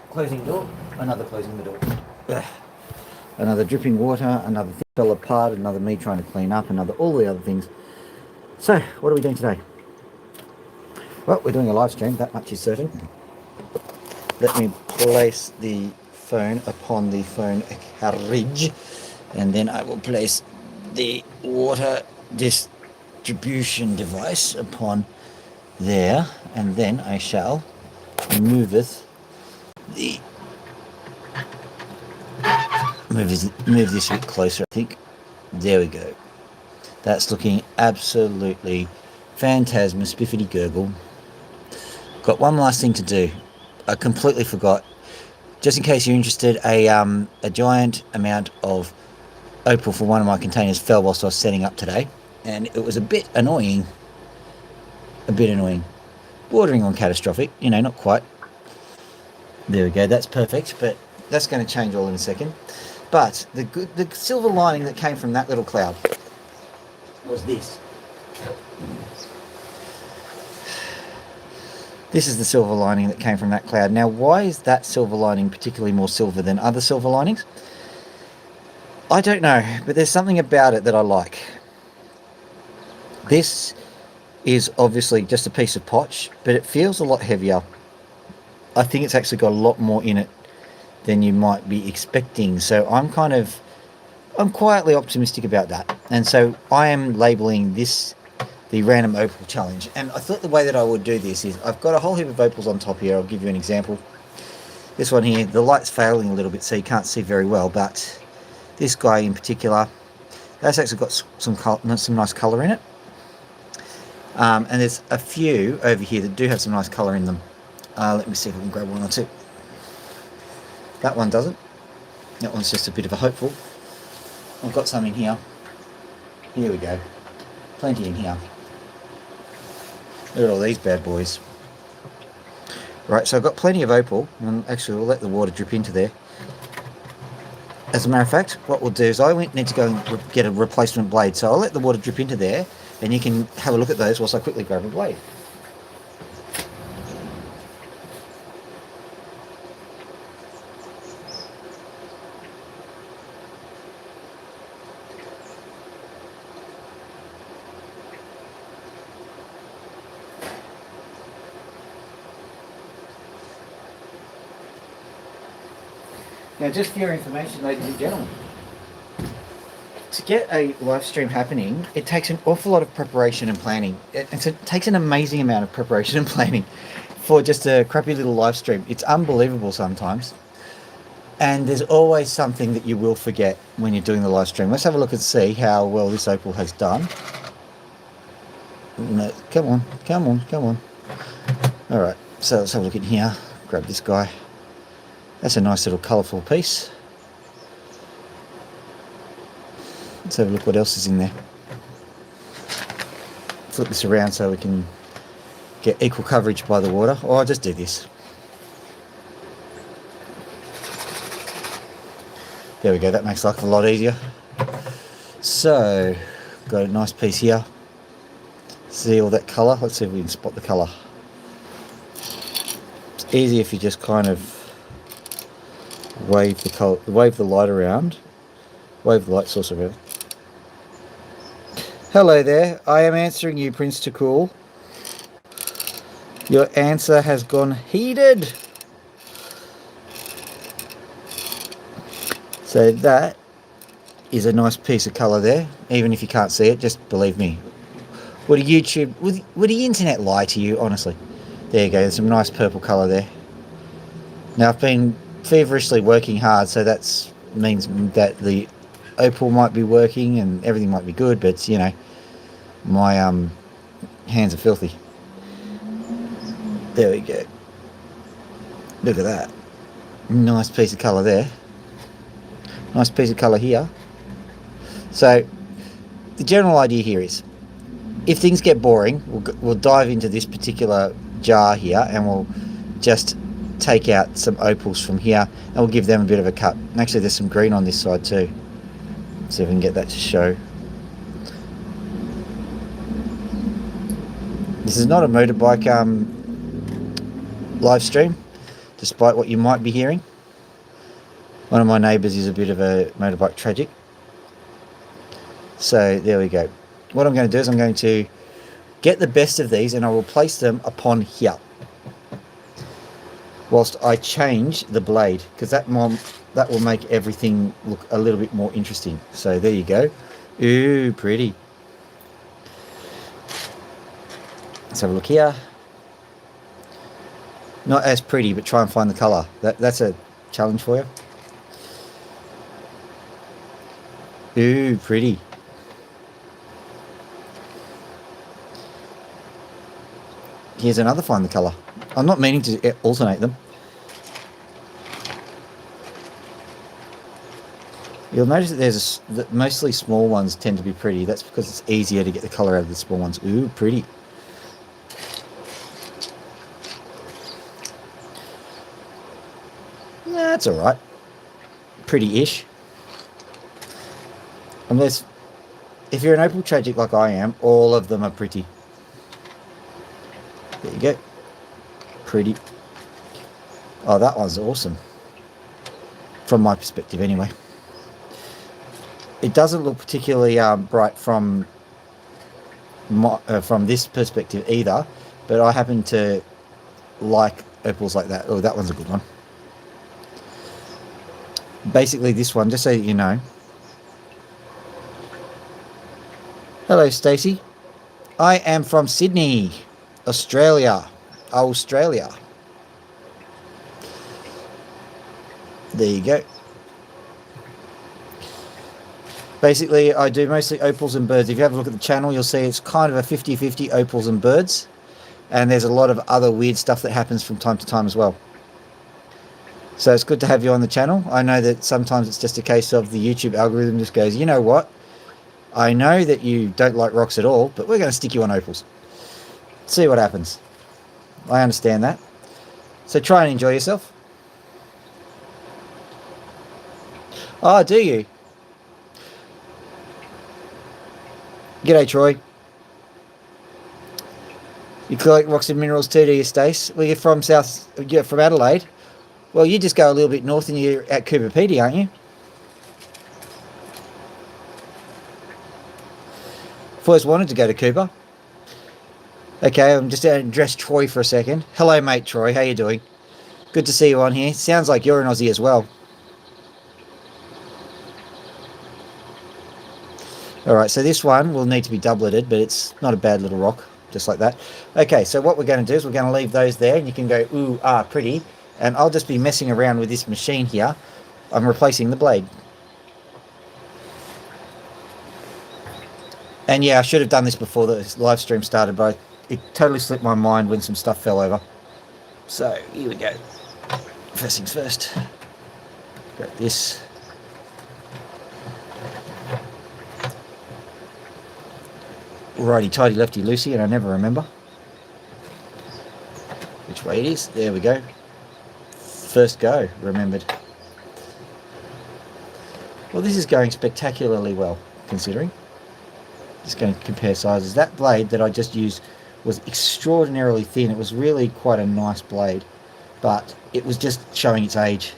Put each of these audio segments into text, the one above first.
Closing door, another closing the door. Another dripping water, another thing fell apart, another me trying to clean up, another all the other things. So, what are we doing today? Well, we're doing a live stream, that much is certain. Let me place the phone upon the phone carriage, and then I will place the water distribution device upon there, and then I shall move this a bit closer, I think. There we go. That's looking absolutely phantasma spiffity gurgle. Got one last thing to do. I completely forgot. Just in case you're interested, a giant amount of opal for one of my containers fell whilst I was setting up today, and it was a bit annoying. Bordering on catastrophic, not quite. There we go, that's perfect, but that's going to change all in a second. But the silver lining that came from that little cloud was this. This is the silver lining that came from that cloud. Now, why is that silver lining particularly more silver than other silver linings? I don't know, but there's something about it that I like. This is obviously just a piece of potch, but it feels a lot heavier. I think it's actually got a lot more in it than you might be expecting. So I'm quietly optimistic about that. And so I am labeling this the random opal challenge. And I thought the way that I would do this is I've got a whole heap of opals on top here. I'll give you an example. This one here, the light's failing a little bit, so you can't see very well, but this guy in particular, that's actually got some nice colour in it. And there's a few over here that do have some nice colour in them. Let me see if I can grab one or two. That one doesn't. That one's just a bit of a hopeful. I've got some in here. Here we go. Plenty in here. Look at all these bad boys. Right, so I've got plenty of opal, and actually we'll let the water drip into there. As a matter of fact, what we'll do is I need to go and get a replacement blade, so I'll let the water drip into there, and you can have a look at those whilst I quickly grab a blade. Now, just for your information, ladies and gentlemen, to get a live stream happening, it takes an awful lot of preparation and planning. It takes an amazing amount of preparation and planning for just a crappy little live stream. It's unbelievable sometimes. And there's always something that you will forget when you're doing the live stream. Let's have a look and see how well this opal has done. No, come on. All right, so let's have a look in here. Grab this guy. That's a nice little colourful piece. Let's have a look what else is in there. Flip this around so we can get equal coverage by the water. Or I'll just do this. There we go, that makes life a lot easier. So, got a nice piece here. See all that colour? Let's see if we can spot the colour. It's easy if you just kind of wave the light around, wave the light source around. Hello there, I am answering you, Prince Takul. Your answer has gone heated. So that is a nice piece of colour there. Even if you can't see it, just believe me. Would the internet lie to you, honestly? There you go, there's some nice purple colour there. Now I've been feverishly working hard, so that means that the opal might be working and everything might be good, but my hands are filthy. There we go. Look at that. Nice piece of colour there. Nice piece of colour here. So the general idea here is, if things get boring, we'll dive into this particular jar here and we'll just take out some opals from here and we'll give them a bit of a cut. Actually, there's some green on this side too. See if we can get that to show. This is not a motorbike live stream. despite what you might be hearing. One of my neighbours is a bit of a motorbike tragic. So there we go. What I'm going to do is I'm going to get the best of these and I will place them upon here whilst I change the blade, because that will make everything look a little bit more interesting. So there you go. Ooh, pretty. Let's have a look here. Not as pretty, but try and find the colour. That's a challenge for you. Ooh, pretty. Here's another find the colour. I'm not meaning to alternate them. You'll notice that mostly small ones tend to be pretty. That's because it's easier to get the colour out of the small ones. Ooh, pretty. That's alright. Pretty-ish. Unless, if you're an Opal tragic like I am, all of them are pretty. There you go. Pretty. Oh, that one's awesome. From my perspective, anyway. It doesn't look particularly bright from this perspective either, but I happen to like opals like that. Oh, that one's a good one. Basically, this one, just so that you know. Hello, Stacey. I am from Sydney, Australia. Australia. There you go. Basically, I do mostly opals and birds. If you have a look at the channel, you'll see it's kind of a 50-50 opals and birds. And there's a lot of other weird stuff that happens from time to time as well. So it's good to have you on the channel. I know that sometimes it's just a case of the YouTube algorithm just goes, you know what? I know that you don't like rocks at all, but we're going to stick you on opals. See what happens. I understand that. So try and enjoy yourself. Oh, do you? G'day, Troy. You collect rocks and minerals too, do you, Stace? Well, you're from from Adelaide. Well, you just go a little bit north and you're at Cooper Pedy, aren't you? I've always wanted to go to Cooper. Okay, I'm just going to address Troy for a second. Hello, mate, Troy. How you doing? Good to see you on here. Sounds like you're an Aussie as well. Alright, so this one will need to be doubleted, but it's not a bad little rock, just like that. Okay, so what we're going to do is we're going to leave those there, and you can go, ooh, ah, pretty. And I'll just be messing around with this machine here. I'm replacing the blade. And yeah, I should have done this before the live stream started, but it totally slipped my mind when some stuff fell over. So, here we go. First things first. Got this. Righty tighty lefty loosey, and I never remember which way it is. There we go. First go, remembered. Well, this is going spectacularly well, considering. Just going to compare sizes. That blade that I just used was extraordinarily thin. It was really quite a nice blade, but it was just showing its age.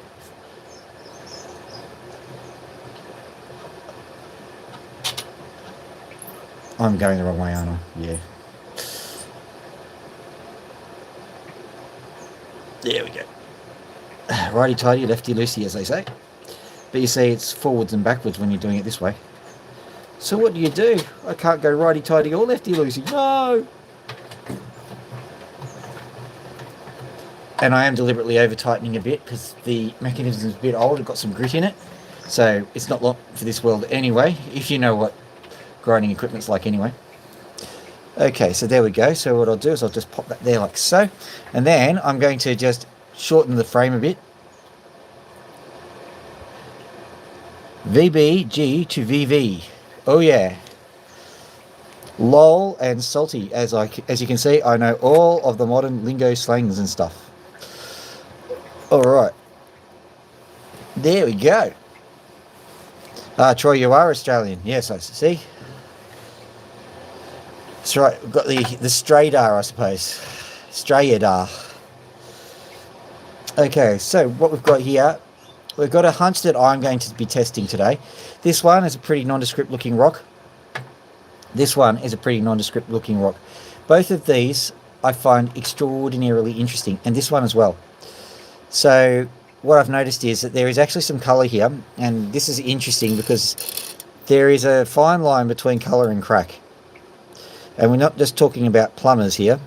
I'm going the wrong way, aren't I? Yeah. There we go. Righty tighty, lefty loosey, as they say. But you see, it's forwards and backwards when you're doing it this way. So what do? I can't go righty tighty or lefty loosey. No! And I am deliberately over tightening a bit because the mechanism is a bit old. It's got some grit in it. So it's not long for this world anyway, if you know what grinding equipment's like anyway. Okay, so there we go. So what I'll do is I'll just pop that there like so. And then I'm going to just shorten the frame a bit. VBG to VV. Oh yeah. LOL and salty. As you can see, I know all of the modern lingo slangs and stuff. Alright. There we go. Troy, you are Australian. Yes, I see. That's right. We've got the Straydar, I suppose. Straydar. Okay, so what we've got here, we've got a hunch that I'm going to be testing today. This one is a pretty nondescript looking rock. This one is a pretty nondescript looking rock. Both of these I find extraordinarily interesting, and this one as well. So what I've noticed is that there is actually some colour here, and this is interesting because there is a fine line between colour and crack. And we're not just talking about plumbers here.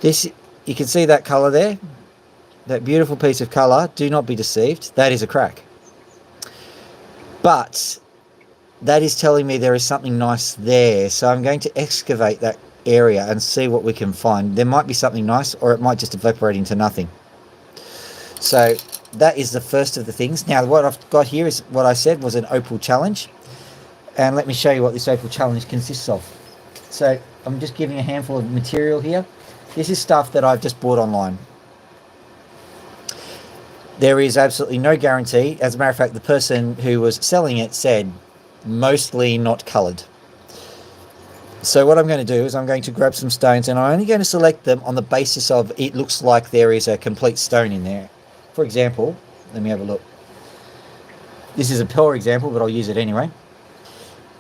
This, you can see that colour there, that beautiful piece of colour. Do not be deceived, that is a crack. But that is telling me there is something nice there, so I'm going to excavate that area and see what we can find. There might be something nice, or it might just evaporate into nothing. So that is the first of the things. Now what I've got here is what I said was an Opal challenge, and let me show you what this Opal challenge consists of. So I'm just giving a handful of material here. This is stuff that I've just bought online. There is absolutely no guarantee. As a matter of fact, the person who was selling it said mostly not coloured. So what I'm going to do is I'm going to grab some stones, and I'm only going to select them on the basis of it looks like there is a complete stone in there. For example, let me have a look. This is a poor example, but I'll use it anyway.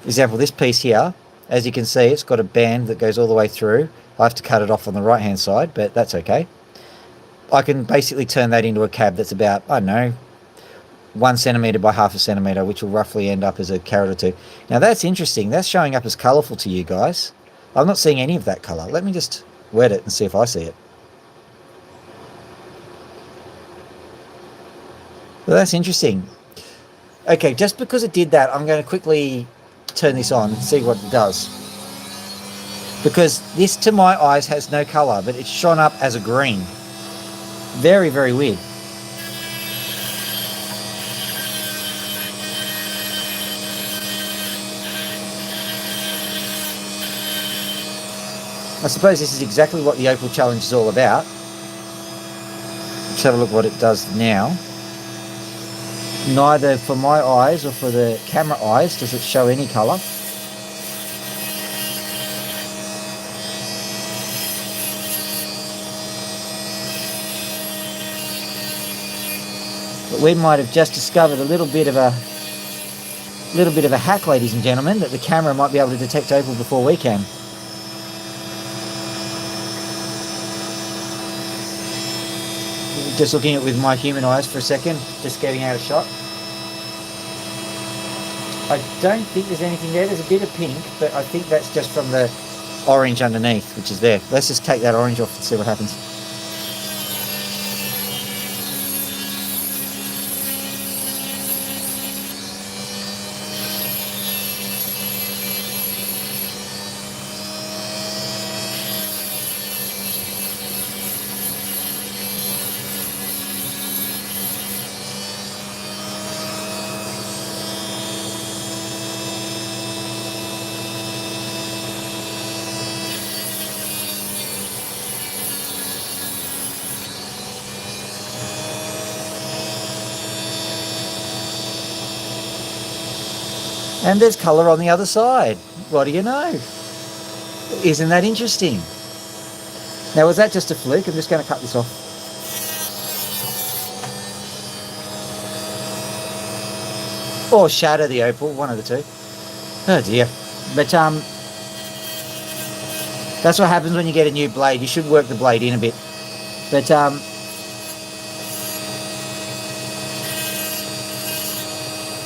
For example, this piece here, as you can see, it's got a band that goes all the way through. I have to cut it off on the right hand side, but that's okay. I can basically turn that into a cab that's about, I don't know, 1 centimetre by half a centimetre, which will roughly end up as a carat or two. Now that's interesting. That's showing up as colourful to you guys. I'm not seeing any of that colour. Let me just wet it and see if I see it. Well, that's interesting. Okay, just because it did that, I'm going to quickly turn this on and see what it does. Because this, to my eyes, has no colour, but it's shone up as a green. Very, very weird. I suppose this is exactly what the Opal challenge is all about. Let's have a look what it does now. Neither for my eyes or for the camera eyes does it show any colour. But we might have just discovered a little bit of a hack, ladies and gentlemen, that the camera might be able to detect Opal before we can. Just looking at it with my human eyes for a second, just getting out of shot. I don't think there's anything there. There's a bit of pink, but I think that's just from the orange underneath, which is there. Let's just take that orange off and see what happens. And there's colour on the other side. What do you know? Isn't that interesting? Now, was that just a fluke? I'm just going to cut this off. Or shatter the Opal, one of the two. Oh dear. But that's what happens when you get a new blade. You should work the blade in a bit. But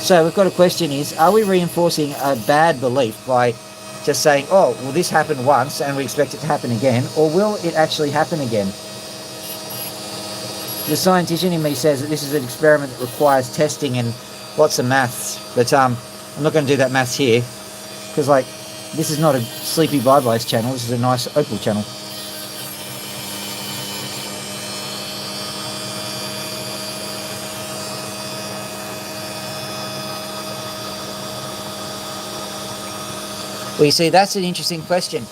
so we've got a question is, are we reinforcing a bad belief by just saying, oh, well, this happened once and we expect it to happen again, or will it actually happen again? The scientician in me says that this is an experiment that requires testing and lots of maths, but I'm not going to do that maths here, because like, this is not a Sleepy Bye-Byes channel, this is a nice Opal channel. Well, you see, that's an interesting question.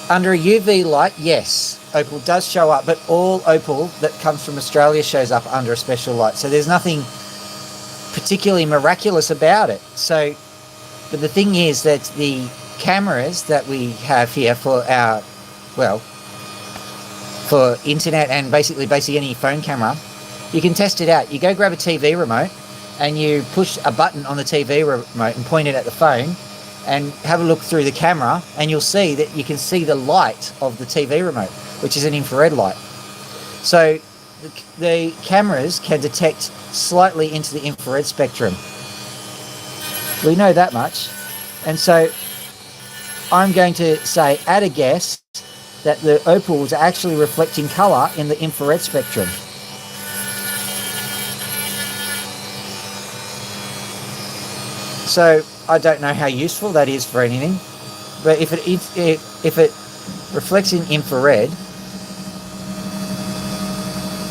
Under a UV light, yes, Opal does show up, but all Opal that comes from Australia shows up under a special light. So there's nothing particularly miraculous about it. So, but the thing is that the cameras that we have here for our, well, for internet and basically any phone camera, you can test it out. You go grab a TV remote and you push a button on the TV remote and point it at the phone and have a look through the camera, and you'll see that you can see the light of the TV remote, which is an infrared light. So the cameras can detect slightly into the infrared spectrum. We know that much. And so I'm going to say, at a guess, that the opals are actually reflecting colour in the infrared spectrum. So I don't know how useful that is for anything, but if it reflects in infrared,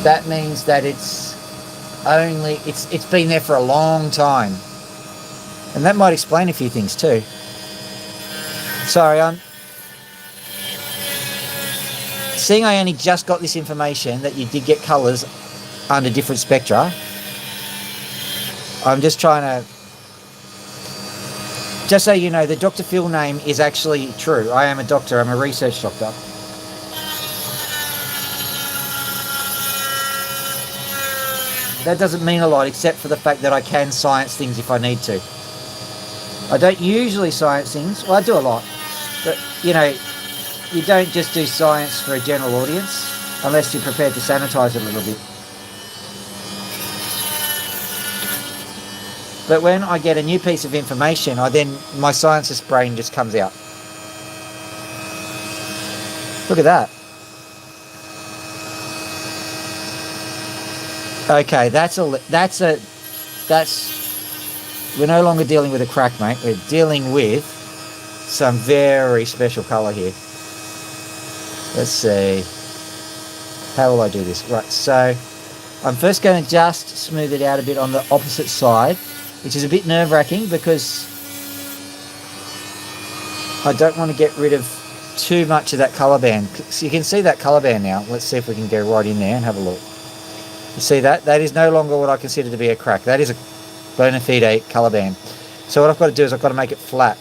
that means that it's been there for a long time, and that might explain a few things too. Sorry, I'm seeing I only just got this information that you did get colours under different spectra. I'm just trying to, just so you know, the Dr. Phil name is actually true. I am a doctor. I'm a research doctor. That doesn't mean a lot, except for the fact that I can science things if I need to. I don't usually science things. Well, I do a lot. But, you know, you don't just do science for a general audience unless you're prepared to sanitize it a little bit. But when I get a new piece of information, my scientist brain just comes out. Look at that. Okay, we're no longer dealing with a crack, mate. We're dealing with some very special colour here. Let's see. How will I do this? Right, so I'm first going to just smooth it out a bit on the opposite side, which is a bit nerve-wracking because I don't want to get rid of too much of that colour band. So you can see that colour band now. Let's see if we can go right in there and have a look. You see that? That is no longer what I consider to be a crack. That is a bona fide colour band. So what I've got to do is I've got to make it flat.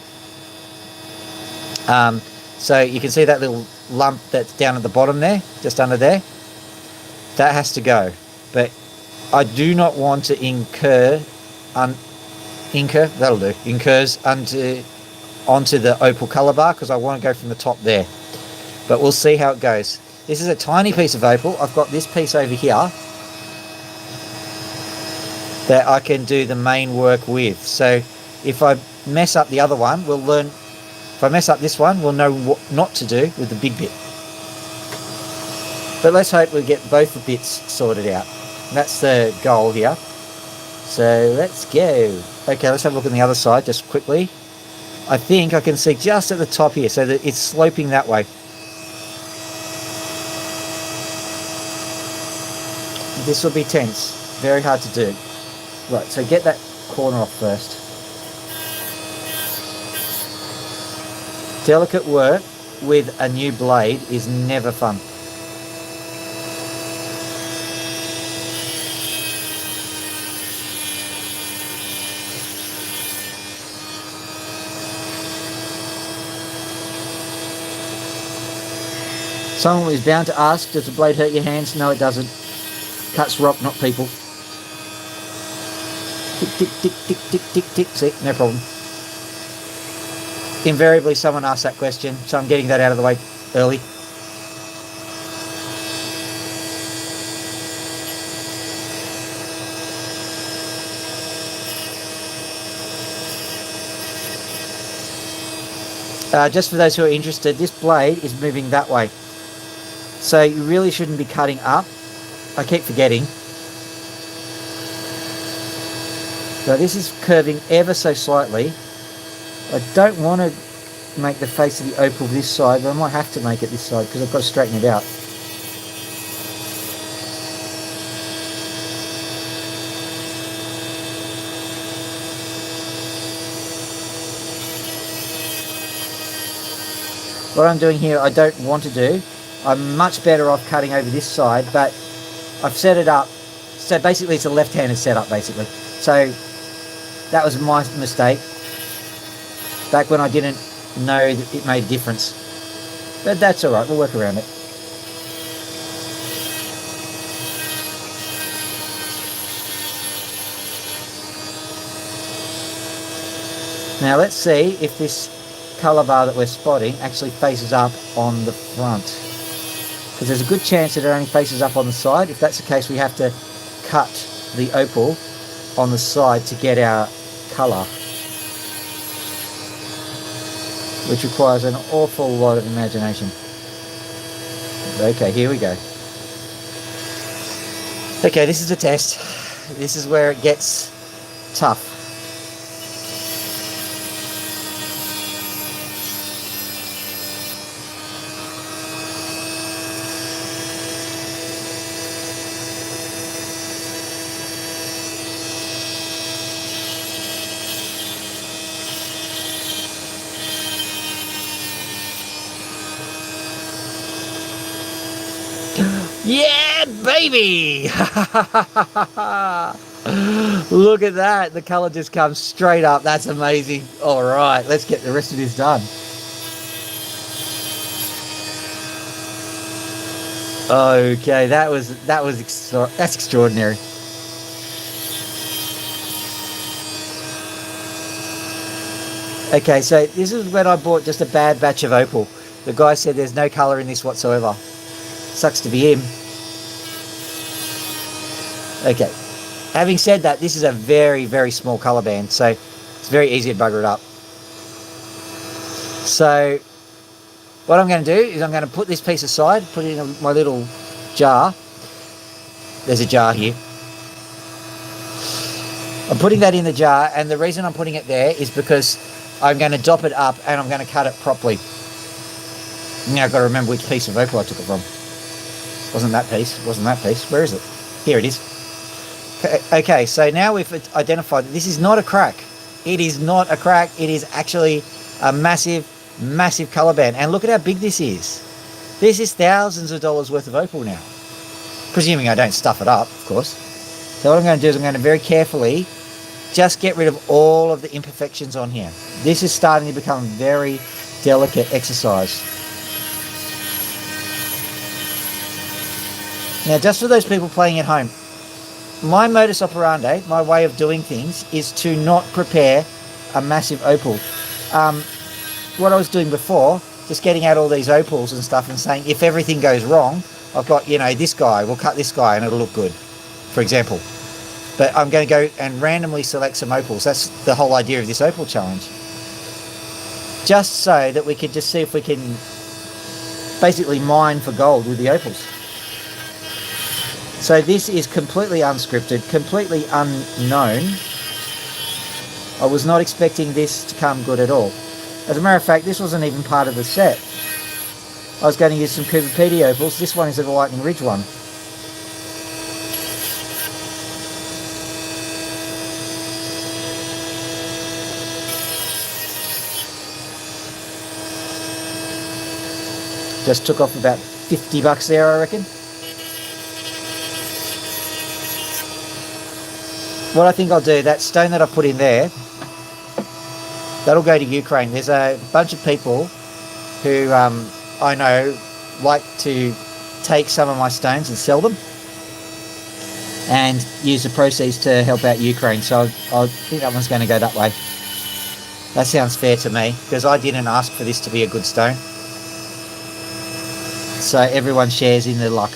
So you can see that little lump that's down at the bottom there, just under there. That has to go. But I do not want to incurs onto the opal colour bar, because I want to go from the top there. But we'll see how it goes. This is a tiny piece of opal. I've got this piece over here that I can do the main work with. So if I mess up the other one, we'll learn. If I mess up this one, we'll know what not to do with the big bit. But let's hope we get both the bits sorted out. And that's the goal here. So let's go. Okay, let's have a look on the other side just quickly. I think I can see just at the top here, so that it's sloping that way. This will be tense. Very hard to do. Right, so get that corner off first. Delicate work with a new blade is never fun. Someone is bound to ask, does the blade hurt your hands? No, it doesn't. Cuts rock, not people. Tick, tick, tick, tick, tick, tick, tick. See, no problem. Invariably, someone asks that question, so I'm getting that out of the way early. Just for those who are interested, this blade is moving that way. So you really shouldn't be cutting up. I keep forgetting. So this is curving ever so slightly. I don't want to make the face of the opal this side, but I might have to make it this side because I've got to straighten it out. What I'm doing here, I don't want to do. I'm much better off cutting over this side, but I've set it up. So basically it's a left-handed setup, basically. So that was my mistake. Back when I didn't know that it made a difference. But that's alright, we'll work around it. Now let's see if this colour bar that we're spotting actually faces up on the front. Because there's a good chance that it only faces up on the side. If that's the case, we have to cut the opal on the side to get our colour, which requires an awful lot of imagination. Okay, here we go. Okay, this is a test. This is where it gets tough. Yeah, baby! Look at that. The colour just comes straight up. That's amazing. All right, let's get the rest of this done. Okay, that's extraordinary. Okay, so this is when I bought just a bad batch of opal. The guy said there's no colour in this whatsoever. Sucks to be him. Okay, having said that, this is a very, very small colour band, so it's very easy to bugger it up. So what I'm going to do is I'm going to put this piece aside, put it in my little jar. There's a jar here. I'm putting that in the jar, and the reason I'm putting it there is because I'm going to dop it up and I'm going to cut it properly. Now I've got to remember which piece of opal I took it from. Wasn't that piece. Where is it? Here it is. Okay, so now we've identified that this is not a crack. It is not a crack. It is actually a massive, massive colour band. And look at how big this is. This is thousands of dollars worth of opal now. Presuming I don't stuff it up, of course. So what I'm going to do is I'm going to very carefully just get rid of all of the imperfections on here. This is starting to become a very delicate exercise. Now, just for those people playing at home, my modus operandi, my way of doing things, is to not prepare a massive opal. What I was doing before, just getting out all these opals and stuff and saying, if everything goes wrong, I've got, this guy, we'll cut this guy and it'll look good, for example. But I'm going to go and randomly select some opals. That's the whole idea of this opal challenge. Just so that we could just see if we can basically mine for gold with the opals. So this is completely unscripted, completely unknown. I was not expecting this to come good at all. As a matter of fact, this wasn't even part of the set. I was going to use some Cooper Pedy opals. This one is a Lightning Ridge one. Just took off about $50 there, I reckon. What I think I'll do, that stone that I put in there, that'll go to Ukraine. There's a bunch of people who I know like to take some of my stones and sell them and use the proceeds to help out Ukraine. So I think that one's going to go that way. That sounds fair to me, because I didn't ask for this to be a good stone. So everyone shares in the luck.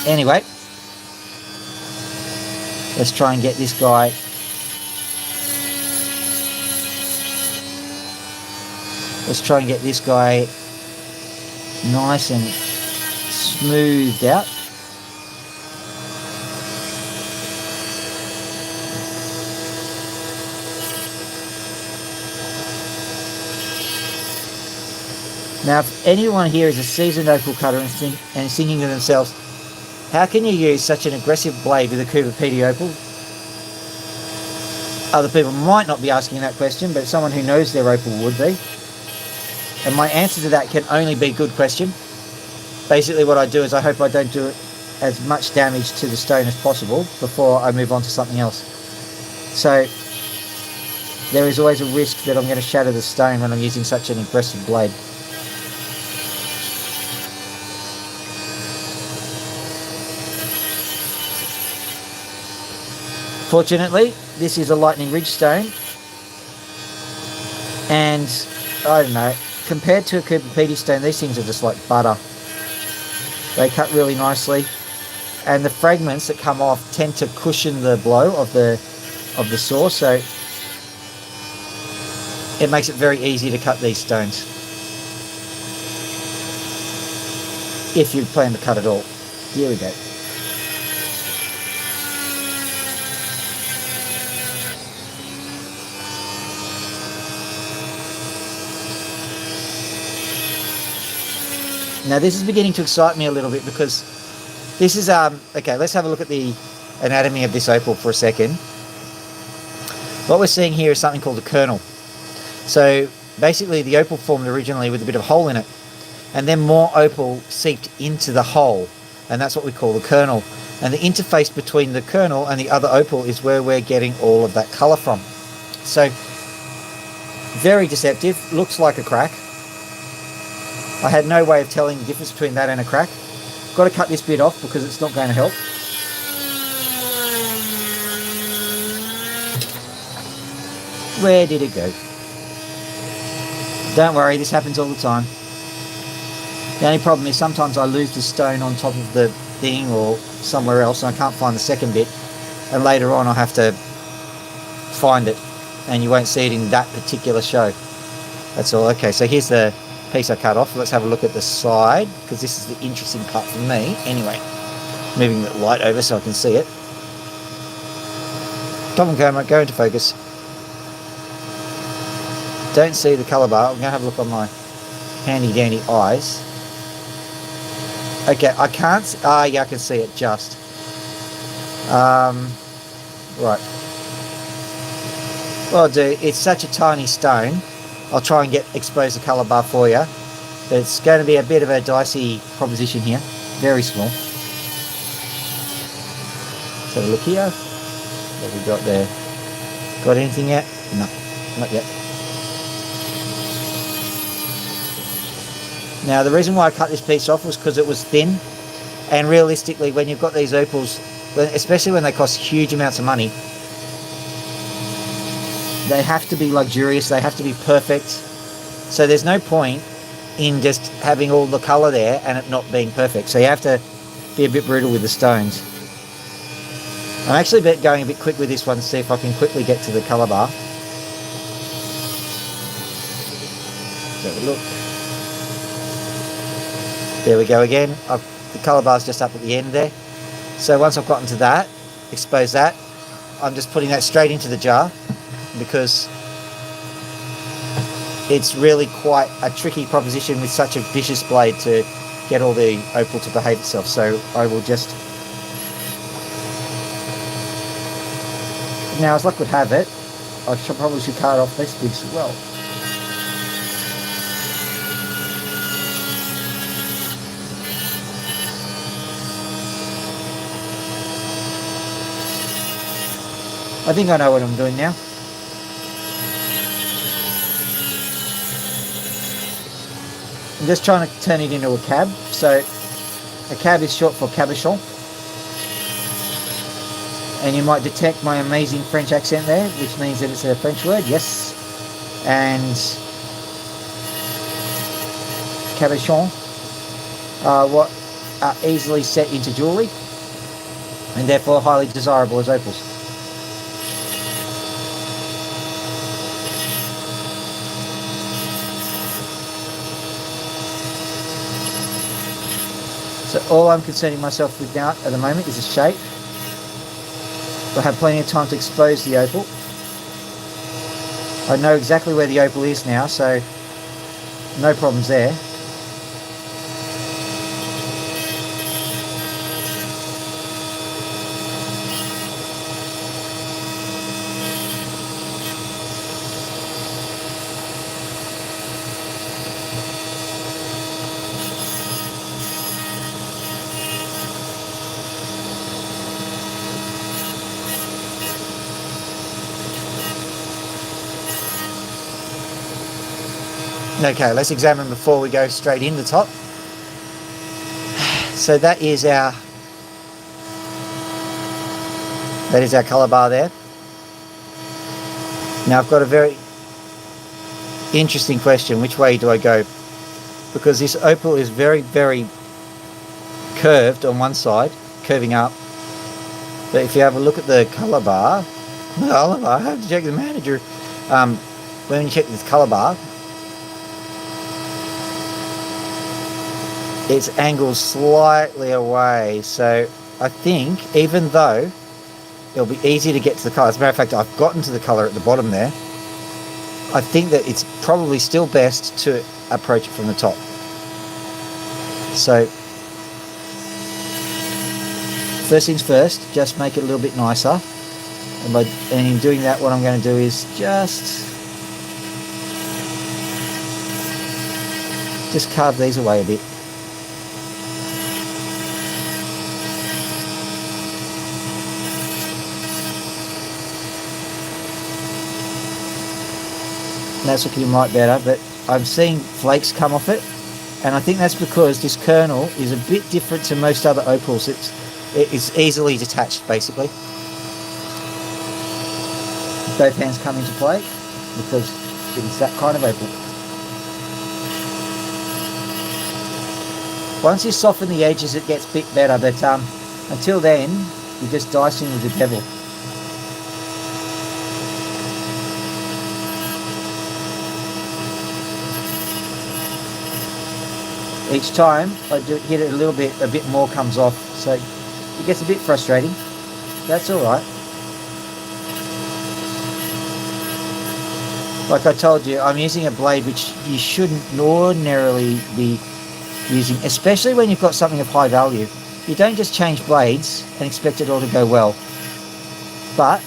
Anyway, let's try and get this guy nice and smoothed out. Now, if anyone here is a seasoned opal cutter and thinking to themselves, how can you use such an aggressive blade with a Cooper Pedy opal? Other people might not be asking that question, but someone who knows their opal would be. And my answer to that can only be good question. Basically what I do is I hope I don't do as much damage to the stone as possible before I move on to something else. So there is always a risk that I'm going to shatter the stone when I'm using such an aggressive blade. Fortunately, this is a lightning ridge stone, and I don't know, compared to a Cooper Pedy stone, these things are just like butter. They cut really nicely, and the fragments that come off tend to cushion the blow of the saw, so it makes it very easy to cut these stones if you plan to cut it all. Here we go. Now this is beginning to excite me a little bit, because this is, okay, let's have a look at the anatomy of this opal for a second. What we're seeing here is something called a kernel. So basically the opal formed originally with a bit of a hole in it, and then more opal seeped into the hole, and that's what we call the kernel. And the interface between the kernel and the other opal is where we're getting all of that colour from. So very deceptive, looks like a crack. I had no way of telling the difference between that and a crack. Got to cut this bit off because it's not going to help. Where did it go? Don't worry, this happens all the time. The only problem is sometimes I lose the stone on top of the thing or somewhere else, and I can't find the second bit, and later on I'll have to find it, and you won't see it in that particular show. That's all. Okay, so here's the piece I cut off. Let's have a look at the side, because this is the interesting part for me. Anyway, moving the light over so I can see it. Come on, camera, go into focus. Don't see the colour bar. I'm going to have a look on my handy dandy eyes. Okay, I can't see, yeah, I can see it just. Right. Well, I'll do, it's such a tiny stone, I'll try and expose the colour bar for you. But it's going to be a bit of a dicey proposition here. Very small. Let's have a look here. What have we got there? Got anything yet? No, not yet. Now the reason why I cut this piece off was because it was thin, and realistically when you've got these opals, especially when they cost huge amounts of money, they have to be luxurious, they have to be perfect. So there's no point in just having all the colour there and it not being perfect. So you have to be a bit brutal with the stones. I'm actually going a bit quick with this one to see if I can quickly get to the colour bar. Let's have a look. There we go again. The colour bar's just up at the end there. So once I've gotten to that, expose that, I'm just putting that straight into the jar, because it's really quite a tricky proposition with such a vicious blade to get all the opal to behave itself. So I will just... Now, as luck would have it, I probably should cut off this piece as well. I think I know what I'm doing now. I'm just trying to turn it into a cab. So a cab is short for cabochon. And you might detect my amazing French accent there, which means that it's a French word, yes. And cabochon are what are easily set into jewellery, and therefore highly desirable as opals. So all I'm concerning myself with now at the moment is the shape. I have plenty of time to expose the opal. I know exactly where the opal is now, so no problems there. Okay, let's examine before we go straight in the top. So that is our That is our colour bar there. Now I've got a very interesting question. Which way do I go? Because this opal is very, very curved on one side, curving up. But if you have a look at the colour bar, I have to check the manager. When you check this colour bar, it's angled slightly away. So I think even though it'll be easy to get to the colour, as a matter of fact, I've gotten to the colour at the bottom there, I think that it's probably still best to approach it from the top. So first things first, just make it a little bit nicer. And in doing that, what I'm going to do is just carve these away a bit. And that's looking right better, but I'm seeing flakes come off it, and I think that's because this kernel is a bit different to most other opals. It's easily detached, basically. Both hands come into play because it is that kind of opal. Once you soften the edges, it gets a bit better, but until then, you're just dicing with the devil. Each time I do hit it a little bit, a bit more comes off, so it gets a bit frustrating. That's all right. Like I told you, I'm using a blade which you shouldn't ordinarily be using, especially when you've got something of high value. You don't just change blades and expect it all to go well. But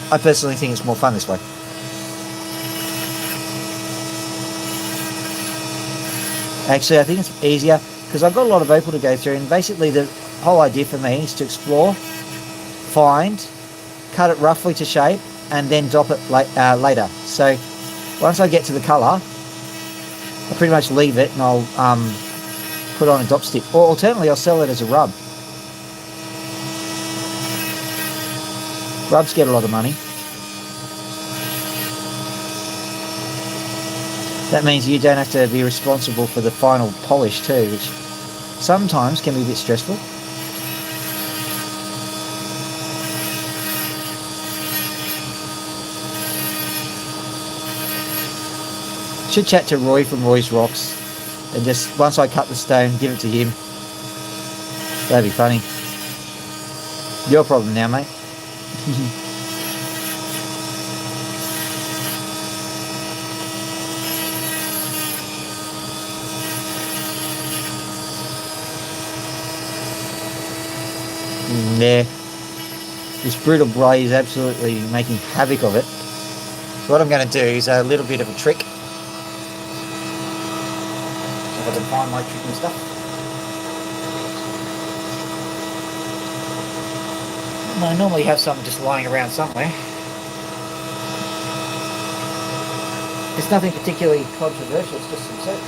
I personally think it's more fun this way. Actually, I think it's easier because I've got a lot of opal to go through, and basically the whole idea for me is to explore, find, cut it roughly to shape, and then dop it later. So once I get to the colour, I pretty much leave it and I'll put on a dop stick, or alternatively I'll sell it as a rub. Rubs get a lot of money. That means you don't have to be responsible for the final polish too, which sometimes can be a bit stressful. Should chat to Roy from Roy's Rocks and just, once I cut the stone, give it to him. That'd be funny. Your problem now, mate. There. This brutal blade is absolutely making havoc of it. So what I'm going to do is a little bit of a trick. If I can find my trick and stuff. I normally have something just lying around somewhere. It's nothing particularly controversial, it's just some soap.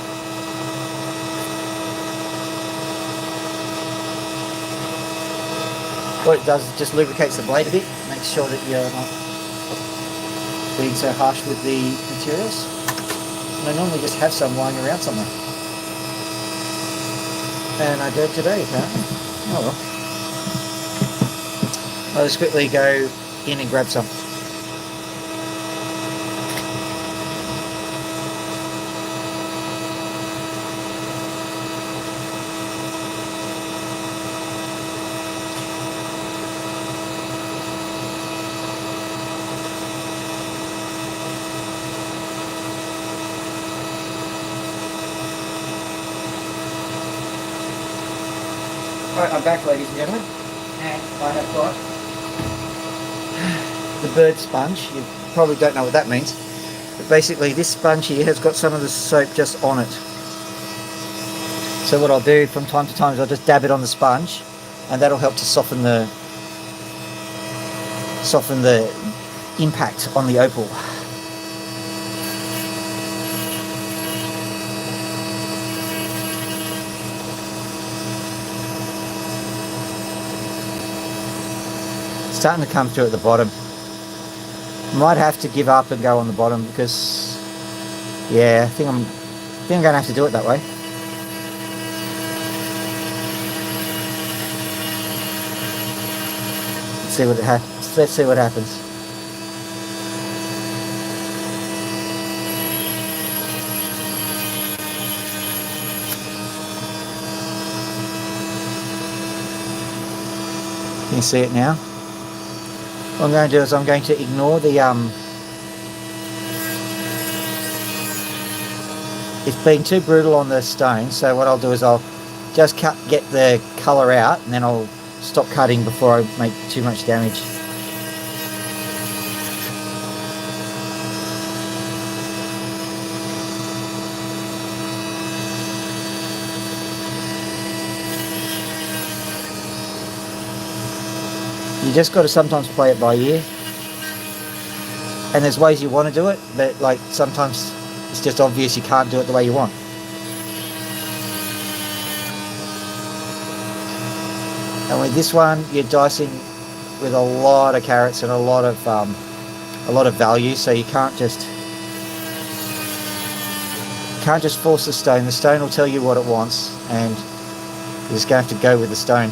What it does is just lubricates the blade a bit, makes sure that you're not being so harsh with the materials. And I normally just have some lying around somewhere. And I don't today, apparently. Oh well. I'll just quickly go in and grab some. Alright, I'm back, ladies and gentlemen, and I have got the bird sponge. You probably don't know what that means, but basically this sponge here has got some of the soap just on it. So what I'll do from time to time is I'll just dab it on the sponge, and that'll help to soften the impact on the opal. starting to come through at the bottom. Might have to give up and go on the bottom because, yeah, I think I'm going to have to do it that way. Let's see what it happens. Let's see what happens. Can you see it now? What I'm going to do is I'm going to ignore the it's been too brutal on the stone, so what I'll do is I'll just get the colour out, and then I'll stop cutting before I make too much damage. You just got to sometimes play it by ear, and there's ways you want to do it, but like sometimes it's just obvious you can't do it the way you want. And with this one, you're dicing with a lot of carrots and a lot of value, so you can't just force the stone. The stone will tell you what it wants, and you're just going to have to go with the stone.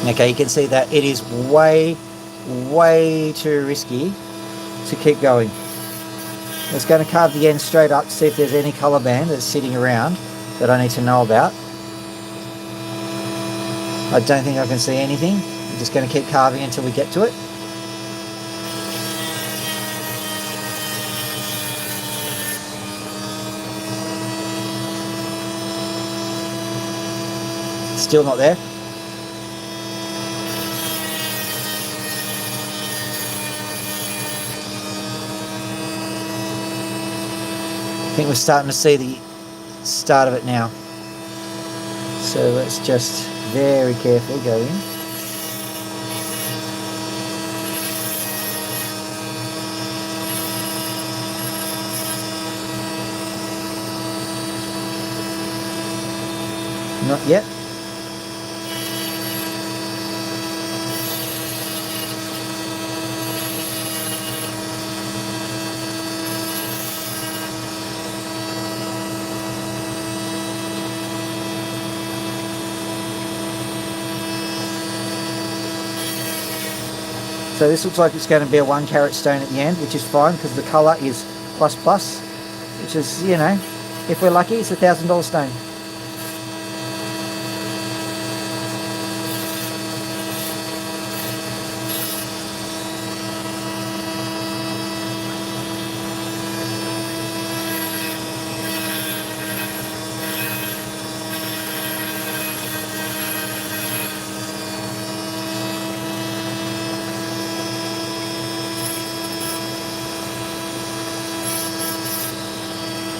Okay, you can see that it is way too risky to keep going. I'm just going to carve the end straight up to see if there's any colour band that's sitting around that I need to know about. I don't think I can see anything. I'm just going to keep carving until we get to it. Still not there. I think we're starting to see the start of it now. So let's just very carefully go in. Not yet. So this looks like it's going to be a 1 carat stone at the end, which is fine because the colour is plus plus, which is, you know, if we're lucky, it's $1,000 stone.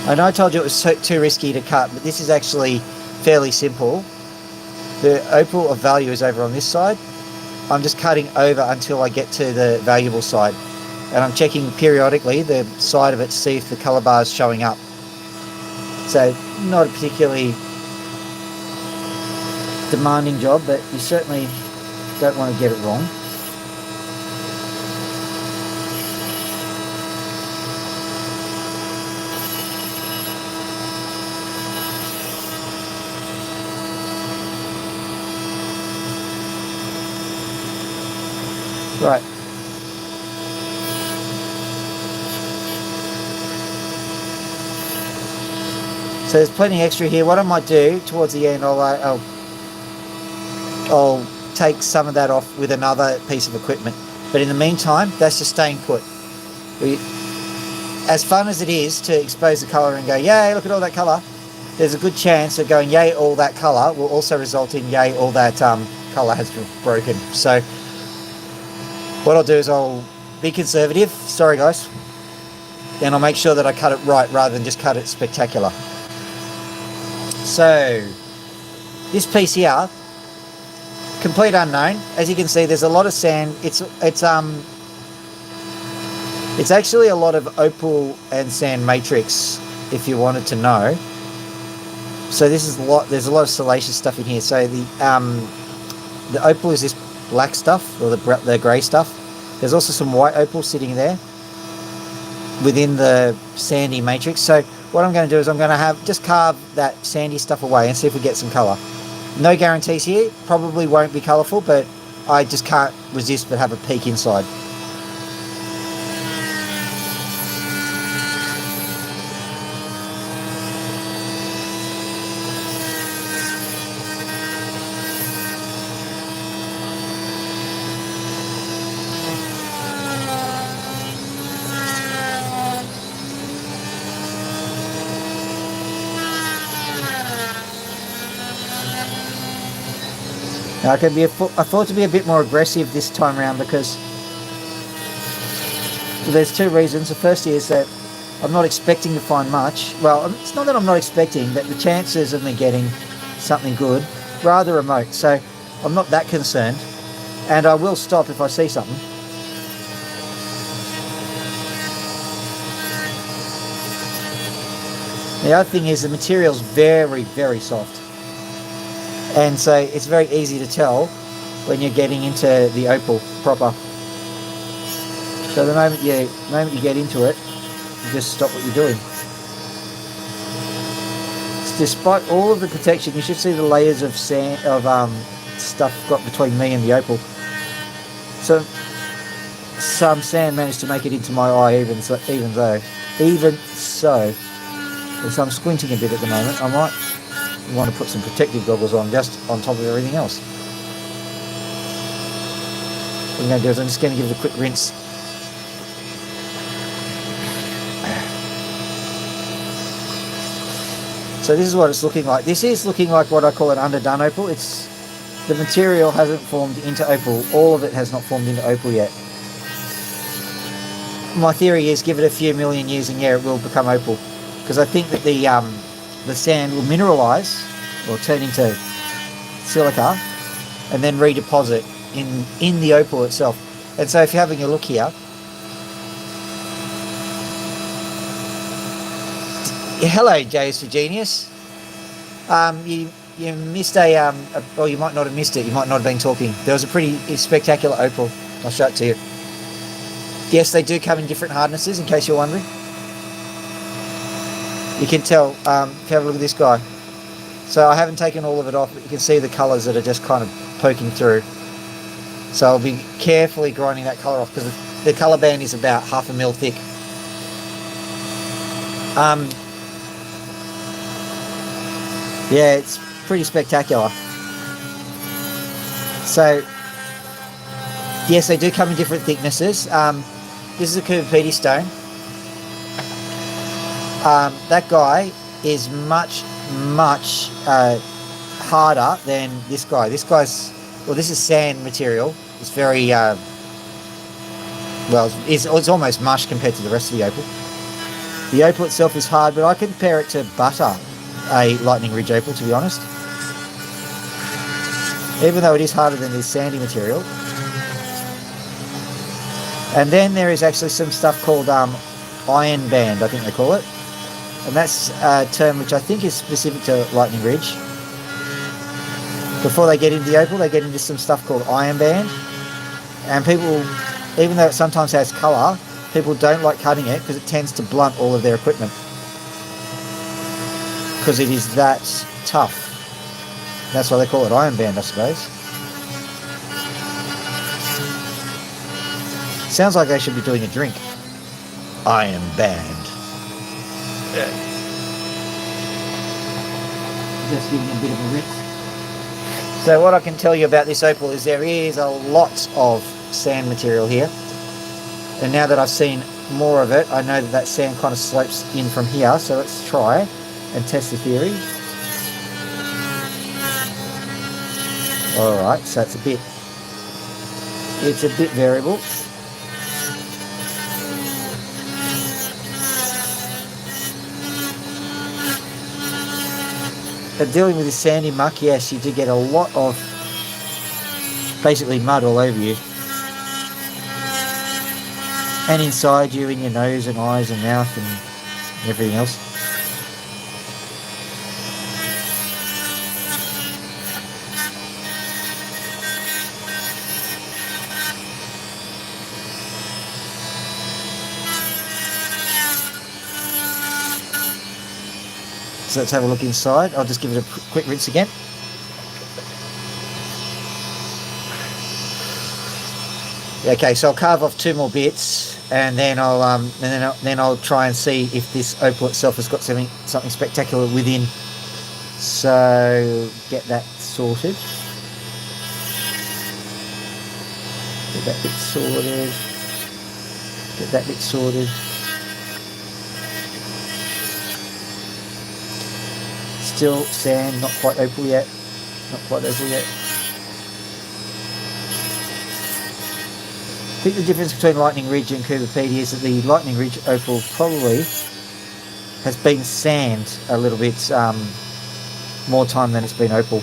I know I told you it was too risky to cut, but this is actually fairly simple. The opal of value is over on this side, I'm just cutting over until I get to the valuable side. And I'm checking periodically the side of it to see if the colour bar is showing up. So not a particularly demanding job, but you certainly don't want to get it wrong. Right. So there's plenty extra here. What I might do towards the end, I'll take some of that off with another piece of equipment. But in the meantime, that's just staying put. As fun as it is to expose the colour and go, yay, look at all that colour, there's a good chance that going, yay, all that colour will also result in, yay, all that colour has broken. So what I'll do is I'll be conservative. Sorry, guys. Then I'll make sure that I cut it right rather than just cut it spectacular. So this piece here, complete unknown. As you can see, there's a lot of sand. It's actually a lot of opal and sand matrix, if you wanted to know. So this is a lot. There's a lot of salacious stuff in here. So the opal is this black stuff, or the grey stuff. There's also some white opal sitting there within the sandy matrix. So what I'm going to do is I'm going to just carve that sandy stuff away and see if we get some colour. No guarantees here. Probably won't be colourful, but I just can't resist but have a peek inside. Now I thought to be a bit more aggressive this time around because there's two reasons. The first is that I'm not expecting to find much. Well, it's not that I'm not expecting, but the chances of me getting something good rather remote. So I'm not that concerned, and I will stop if I see something. The other thing is the material's very, very soft. And so it's very easy to tell when you're getting into the opal proper. So the moment you get into it, you just stop what you're doing. Despite all of the protection, you should see the layers of sand, stuff got between me and the opal. So some sand managed to make it into my eye, even so. And so I'm squinting a bit at the moment. I might want to put some protective goggles on just on top of everything else. What I'm going to do is I'm just going to give it a quick rinse. So this is what it's looking like. This is looking like what I call an underdone opal. The material hasn't formed into opal. All of it has not formed into opal yet. My theory is give it a few million years and yeah, it will become opal. Because I think that the sand will mineralize or turn into silica and then redeposit in the opal itself. And so if you're having a look here, hello J's for Genius. You missed well, you might not have missed it, you might not have been talking. There was a pretty spectacular opal. I'll show it to you. Yes, they do come in different hardnesses, in case you're wondering. You can tell, if you have a look at this guy. So I haven't taken all of it off, but you can see the colours that are just kind of poking through. So I'll be carefully grinding that colour off because the colour band is about 1/2 mil thick. Yeah, it's pretty spectacular. So, yes, they do come in different thicknesses. This is a Cooper stone. That guy is much harder than this guy. This is sand material. It's very, it's almost mush compared to the rest of the opal. The opal itself is hard, but I compare it to butter, a Lightning Ridge opal, to be honest. Even though it is harder than this sandy material, And then there is actually some stuff called iron band, I think they call it. And that's a term which I think is specific to Lightning Ridge. Before they get into the Opal, they get into some stuff called iron band. And people, even though it sometimes has colour, people don't like cutting it because it tends to blunt all of their equipment. Because it is that tough. That's why they call it iron band, I suppose. Sounds like they should be doing a drink. Iron band. Just giving a bit of a rinse. So what I can tell you about this Opal is there is a lot of sand material here. And now that I've seen more of it, I know that that sand kind of slopes in from here. So let's try and test the theory. Alright, so it's a bit variable. But dealing with this sandy muck, yes, you do get a lot of basically mud all over you. And inside you, in your nose and eyes and mouth and everything else. So let's have a look inside. I'll just give it a quick rinse again. Okay, so I'll carve off 2 more bits, and then I'll try and see if this Opal itself has got something spectacular within. So get that sorted. Get that bit sorted. Get that bit sorted. Still sand, not quite opal yet. Not quite opal yet. I think the difference between Lightning Ridge and Cooper Pedy is that the Lightning Ridge Opal probably has been sand a little bit more time than it's been opal.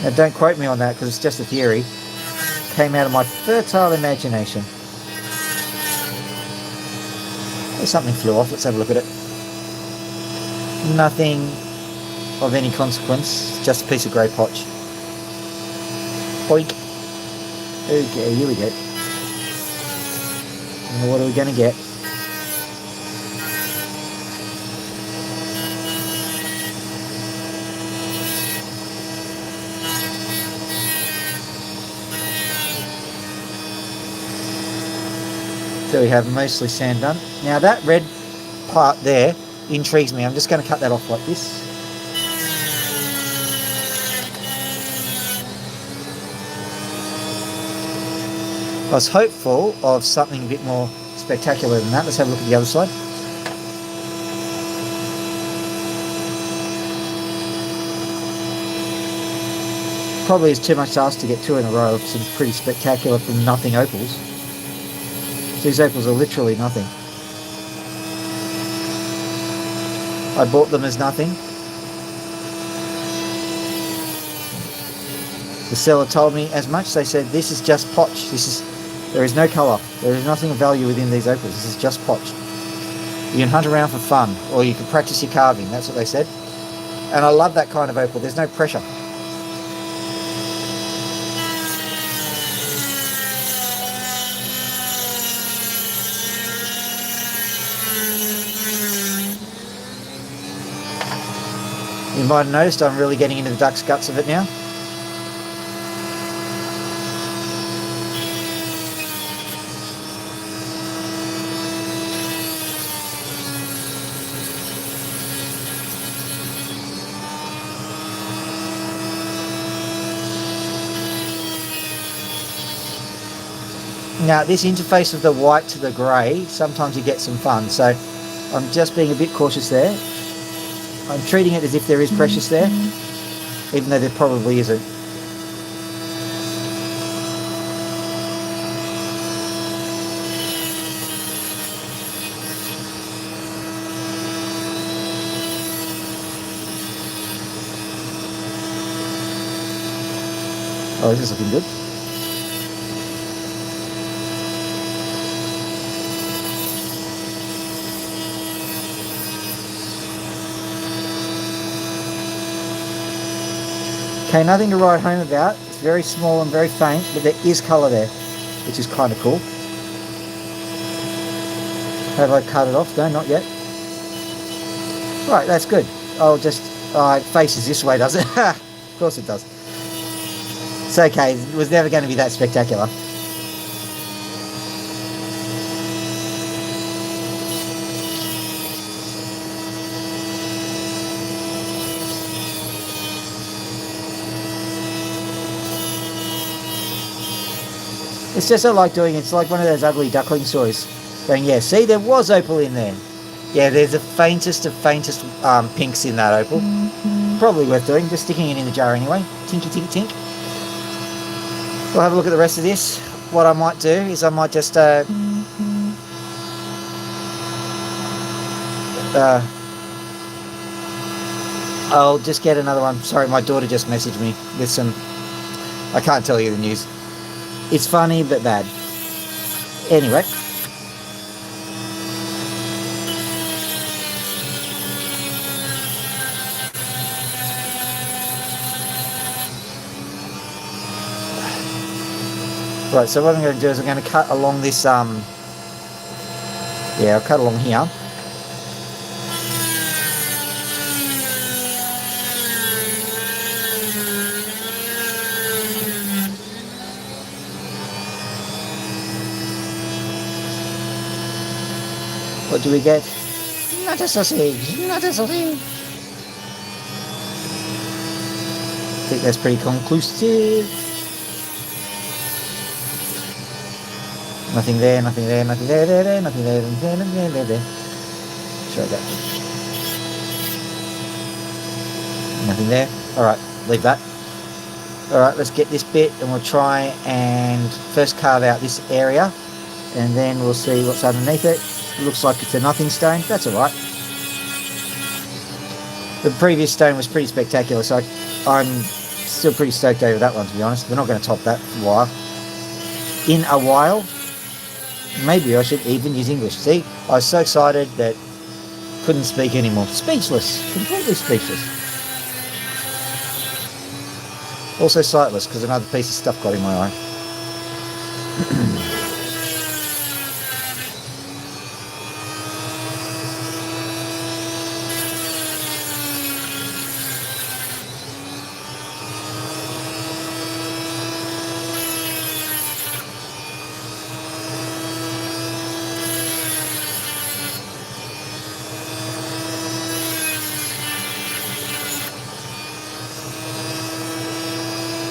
Now don't quote me on that because it's just a theory. It came out of my fertile imagination. Something flew off. Let's have a look at it. Nothing of any consequence. Just a piece of grey potch. Boink. Okay, here we go. And what are we going to get? So we have mostly sand done. Now that red part there intrigues me. I'm just going to cut that off like this. I was hopeful of something a bit more spectacular than that. Let's have a look at the other side. Probably is too much to ask to get 2 in a row of some pretty spectacular from nothing opals. These opals are literally nothing. I bought them as nothing. The seller told me as much. They said this is just potch. There is no colour. There is nothing of value within these opals. This is just potch. You can hunt around for fun, or you can practice your carving. That's what they said. And I love that kind of opal. There's no pressure. You might have noticed I'm really getting into the duck's guts of it now. Now this interface of the white to the grey, sometimes you get some fun, so I'm just being a bit cautious there. I'm treating it as if there is precious there, even though there probably isn't. Oh, this is looking good. Okay, nothing to write home about. It's very small and very faint, but there is colour there, which is kind of cool. Have I cut it off? No, not yet. Right, that's good. I'll just... Oh, it faces this way, does it? Of course it does. It's okay. It was never going to be that spectacular. It's just I like doing it. It's like one of those ugly duckling stories. Going, yeah, see, there was opal in there. Yeah, there's the faintest of faintest pinks in that opal. Probably worth doing. Just sticking it in the jar anyway. Tinky, tinky, tink. We'll have a look at the rest of this. What I might do is I might just... I'll just get another one. Sorry, my daughter just messaged me with some... I can't tell you the news. It's funny, but bad. Anyway. Right, so what I'm going to do is I'm going to cut along this, yeah, I'll cut along here. What do we get? Not a sausage, not a sausage. I think that's pretty conclusive. Nothing there, nothing there, nothing there, nothing there, nothing there. Show that. Nothing there. Alright, leave that. Alright, let's get this bit and we'll try and first carve out this area and then we'll see what's underneath it. It looks like it's a nothing stone. That's alright. The previous stone was pretty spectacular, so I'm still pretty stoked over that one, to be honest. We're not going to top that for a while. In a while. Maybe I should even use English. See, I was so excited that couldn't speak anymore. Speechless. Completely speechless. Also sightless because another piece of stuff got in my eye.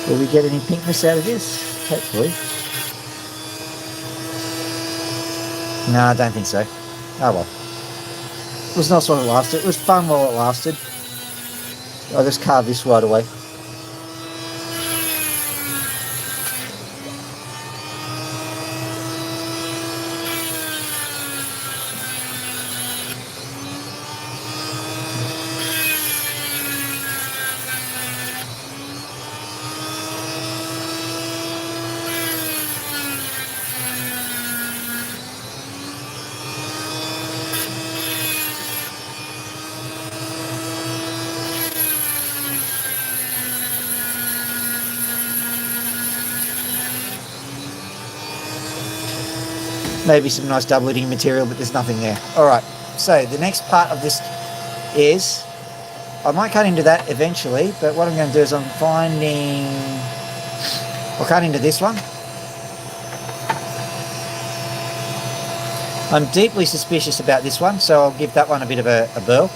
Will we get any pinkness out of this? Hopefully. No, I don't think so. Oh well. It was nice while it lasted. It was fun while it lasted. I'll just carve this right away. Maybe some nice doubleting material, but there's nothing there. Alright, so the next part of this is, I might cut into that eventually, but what I'm going to do is I'll cut into this one. I'm deeply suspicious about this one, so I'll give that one a bit of a burl.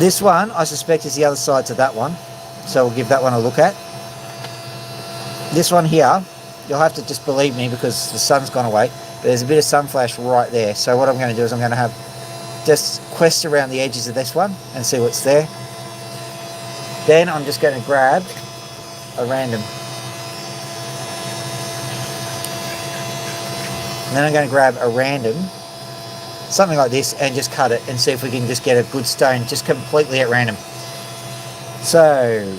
This one, I suspect, is the other side to that one, so we'll give that one a look at. This one here, you'll have to just believe me because the sun's gone away, but there's a bit of sun flash right there. So what I'm going to do is I'm going to have just quest around the edges of this one and see what's there. Then I'm just going to grab a random. And then I'm going to grab a random, something like this, and just cut it and see if we can just get a good stone just completely at random. So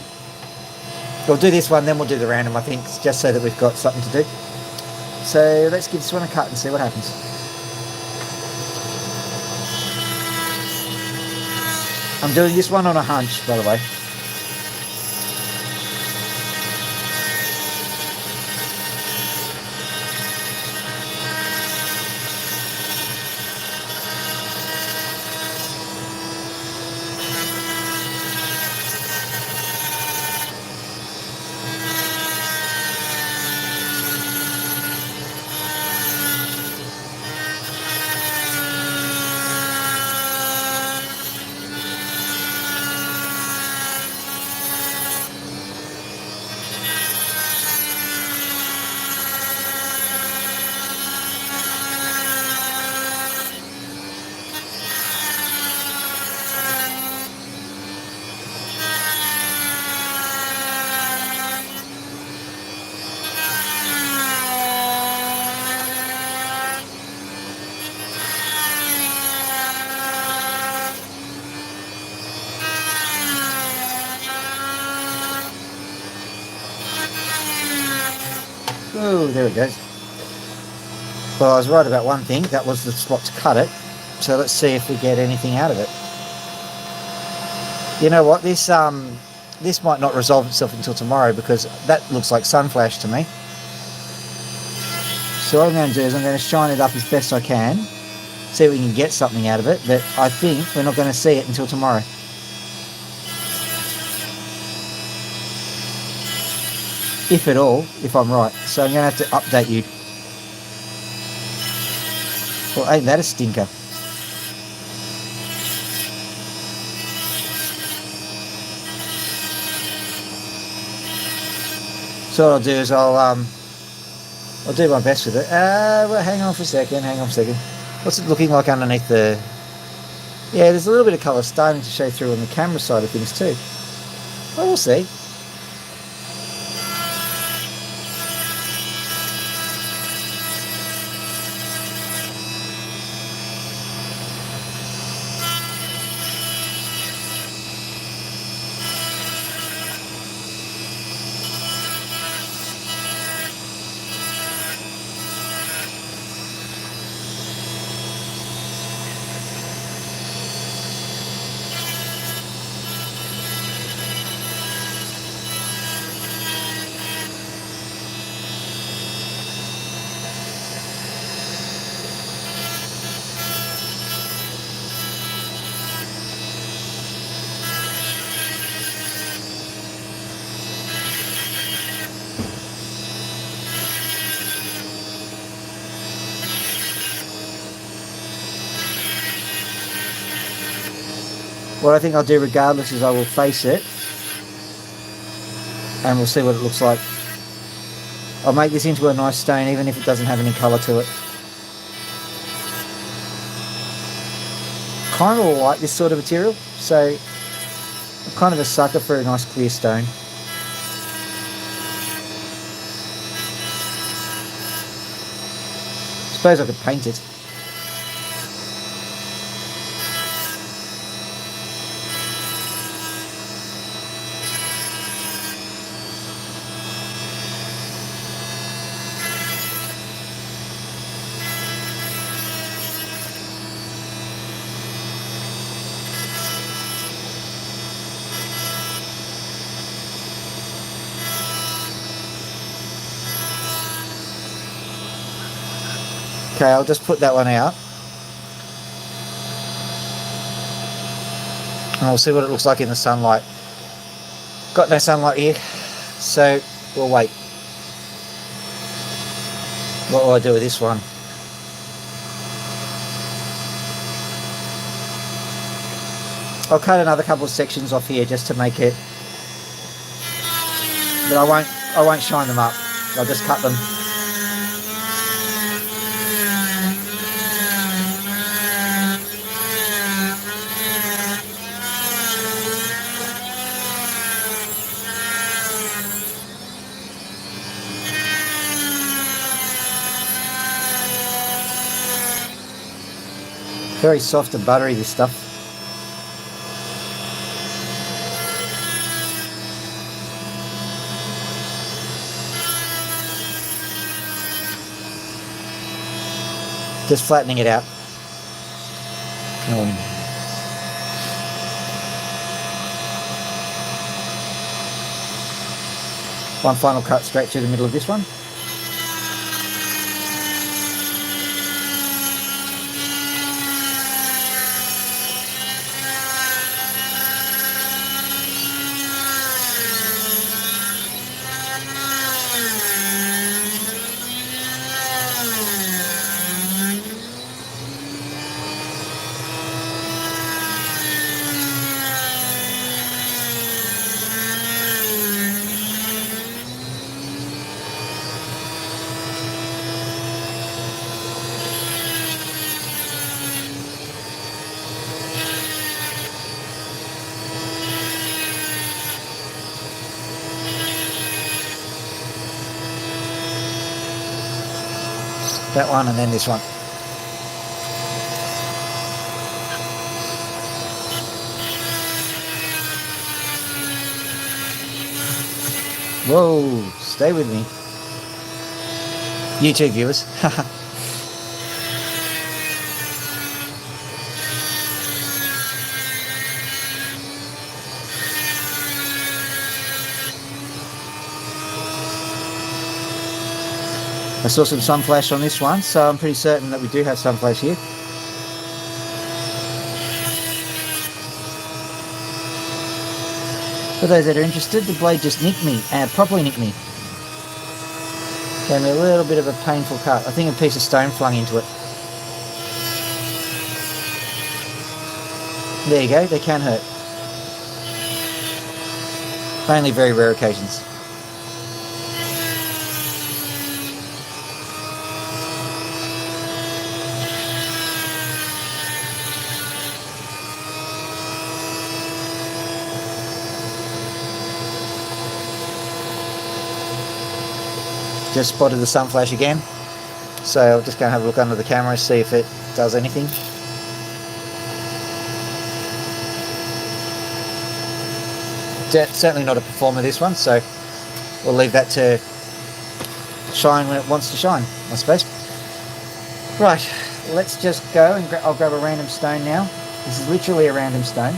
we'll do this one, then we'll do the random, I think, just so that we've got something to do. So let's give this one a cut and see what happens. I'm doing this one on a hunch, by the way. Oh, there it goes. Well, I was right about one thing. That was the spot to cut it. So let's see if we get anything out of it. You know what? This might not resolve itself until tomorrow because that looks like sun flash to me. So what I'm going to do is I'm going to shine it up as best I can, see if we can get something out of it, but I think we're not going to see it until tomorrow. If at all, if I'm right. So I'm going to have to update you. Well, ain't that a stinker? So what I'll do is I'll do my best with it. Well, hang on for a second. What's it looking like underneath the... Yeah, there's a little bit of colour starting to show through on the camera side of things too. Well, we'll see. What I think I'll do regardless is I will face it and we'll see what it looks like. I'll make this into a nice stone even if it doesn't have any colour to it. Kind of like this sort of material, so I'm kind of a sucker for a nice clear stone. Suppose I could paint it. Okay, I'll just put that one out. And we'll see what it looks like in the sunlight. Got no sunlight here, so we'll wait. What will I do with this one? I'll cut another couple of sections off here just to make it, but I won't shine them up. I'll just cut them. Very soft and buttery, this stuff. Just flattening it out. One final cut straight through the middle of this one. That one and then this one. Whoa, stay with me. YouTube viewers. I saw some sun flash on this one, so I'm pretty certain that we do have sun flash here. For those that are interested, the blade just nicked me, properly nicked me. Gave me a little bit of a painful cut. I think a piece of stone flung into it. There you go, they can hurt. Only very rare occasions. Just spotted the sun flash again, so I'll just go and have a look under the camera, see if it does anything. Certainly not a performer, this one, so we'll leave that to shine when it wants to shine, I suppose. Right, let's just go and I'll grab a random stone now. This is literally a random stone.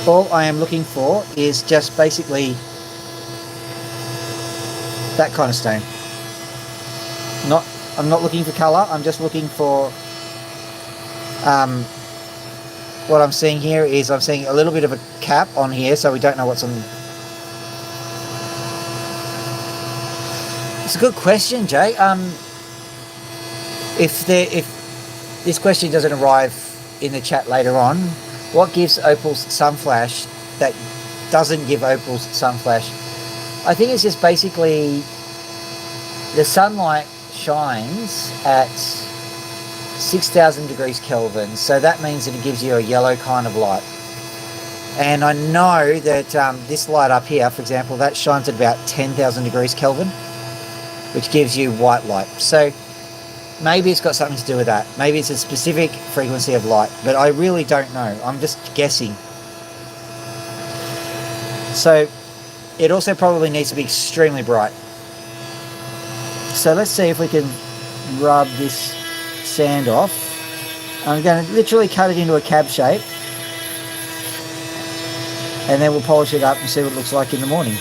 All I am looking for is just basically that kind of stone. I'm not looking for colour, I'm just looking for what I'm seeing here is I'm seeing a little bit of a cap on here, so we don't know what's on. It's a good question, Jay. If this question doesn't arrive in the chat later on, what gives Opal's sun flash that doesn't give Opal's sun flash? I think it's just basically the sunlight shines at 6,000 degrees Kelvin, so that means that it gives you a yellow kind of light. And I know that this light up here, for example, that shines at about 10,000 degrees Kelvin, which gives you white light. So maybe it's got something to do with that. Maybe it's a specific frequency of light, but I really don't know. I'm just guessing. So it also probably needs to be extremely bright. So let's see if we can rub this sand off. I'm going to literally cut it into a cab shape, and then we'll polish it up and see what it looks like in the morning.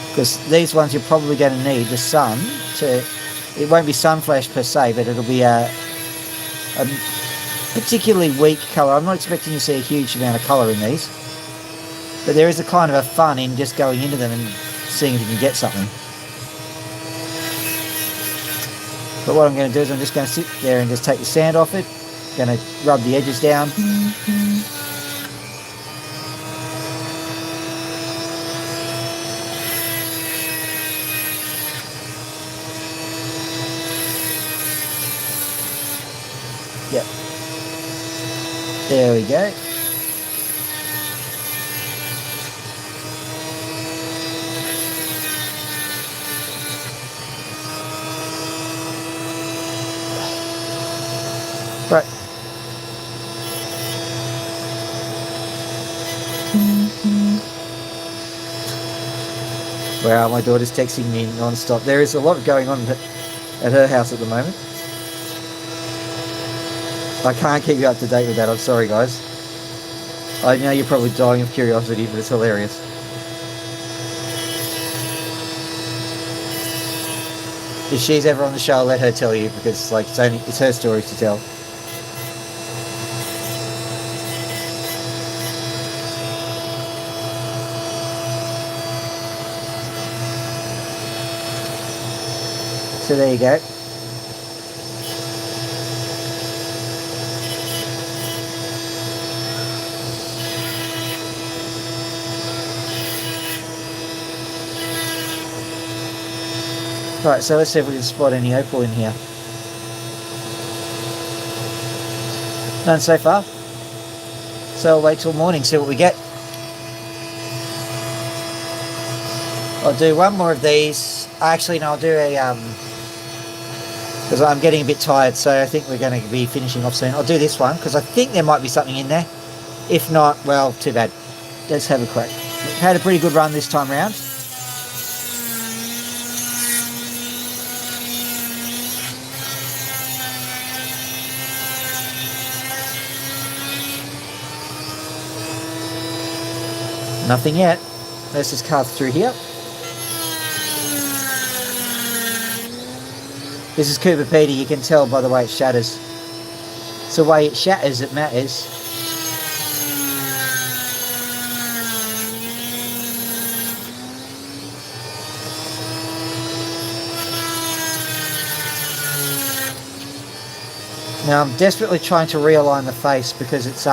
Because these ones you're probably going to need the sun to, it won't be sun flash per se, but it'll be a particularly weak colour. I'm not expecting to see a huge amount of colour in these, but there is a kind of a fun in just going into them and seeing if you can get something. But what I'm going to do is I'm just going to sit there and just take the sand off it. Going to rub the edges down. Yep. There we go. Right. Wow, my daughter's texting me non-stop. There is a lot going on at her house at the moment. I can't keep you up to date with that. I'm sorry, guys. I know you're probably dying of curiosity, but it's hilarious. If she's ever on the show, I'll let her tell you because like it's her story to tell. So there you go. Right, so let's see if we can spot any opal in here. None so far. So I'll wait till morning, see what we get. I'll do one more of these. Actually, no, I'll do a because I'm getting a bit tired, so I think we're going to be finishing off soon. I'll do this one because I think there might be something in there. If not, well, too bad. Let's have a crack. Had a pretty good run this time round. Nothing yet. Let's just carve through here. This is Cooper Peter, you can tell by the way it shatters. It's the way it shatters that matters. Now I'm desperately trying to realign the face because it's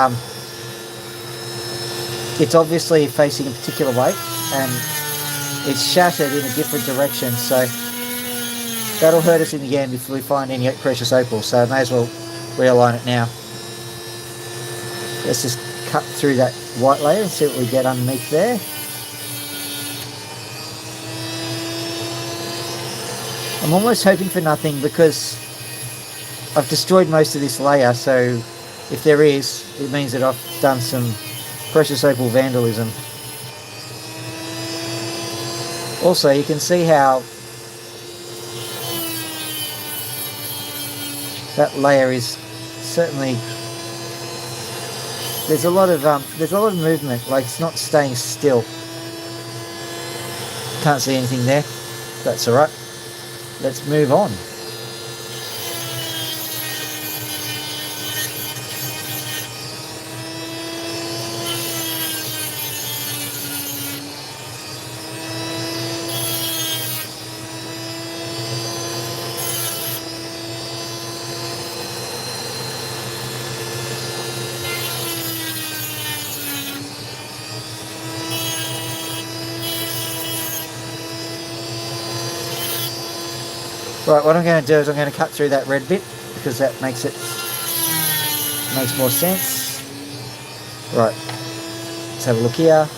obviously facing a particular way and it's shattered in a different direction, so that'll hurt us in the end if we find any precious opal, so I may as well realign it now. Let's just cut through that white layer and see what we get underneath there. I'm almost hoping for nothing because I've destroyed most of this layer, so if there is, it means that I've done some precious opal vandalism. Also, you can see how that layer is certainly, there's a lot of movement, like it's not staying still. Can't see anything there. That's alright. Let's move on. Right, what I'm going to do is I'm going to cut through that red bit because that makes more sense. Right, let's have a look here.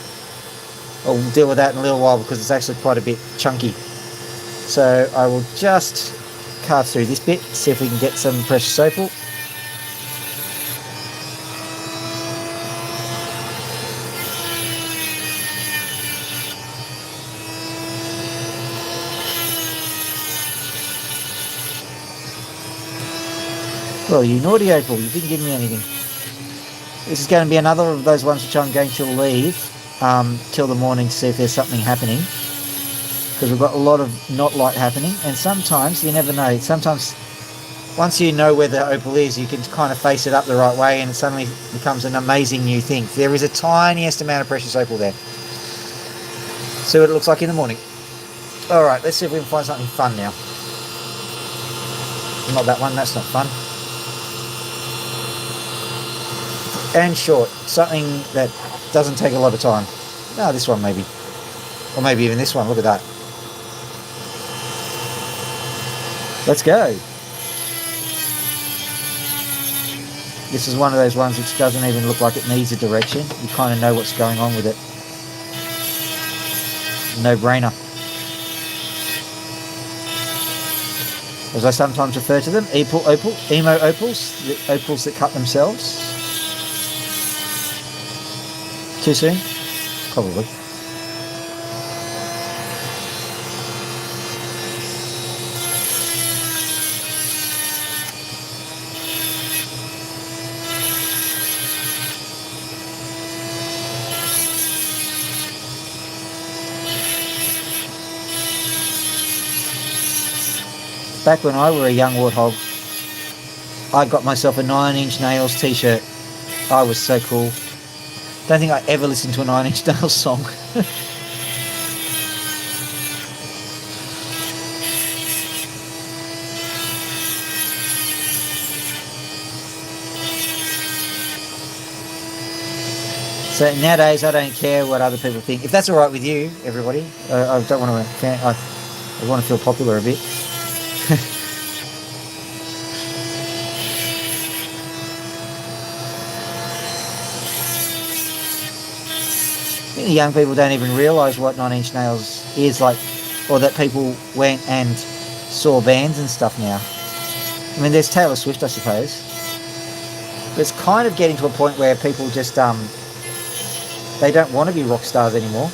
I'll deal with that in a little while because it's actually quite a bit chunky. So I will just carve through this bit, see if we can get some precious opal. Well, you naughty opal, you didn't give me anything. This is going to be another of those ones which I'm going to leave till the morning to see if there's something happening. Because we've got a lot of not light happening, and sometimes, you never know, sometimes once you know where the opal is, you can kind of face it up the right way and it suddenly becomes an amazing new thing. There is a tiniest amount of precious opal there. See what it looks like in the morning. Alright, let's see if we can find something fun now. Not that one, that's not fun. And short, something that doesn't take a lot of time. No, this one maybe. Or maybe even this one, look at that. Let's go. This is one of those ones which doesn't even look like it needs a direction. You kind of know what's going on with it. No brainer. As I sometimes refer to them, emo opals, the opals that cut themselves. Too soon? Probably. back when I were a young warthog, I got myself a 9 Inch Nails t-shirt. I was so cool. Don't think I ever listened to a 9 Inch Nails song. So nowadays, I don't care what other people think. If that's all right with you, everybody, I don't want to. I want to feel popular a bit. I think the young people don't even realise what 9 Inch Nails is like, or that people went and saw bands and stuff now. I mean, there's Taylor Swift, I suppose, but it's kind of getting to a point where people just they don't want to be rock stars anymore.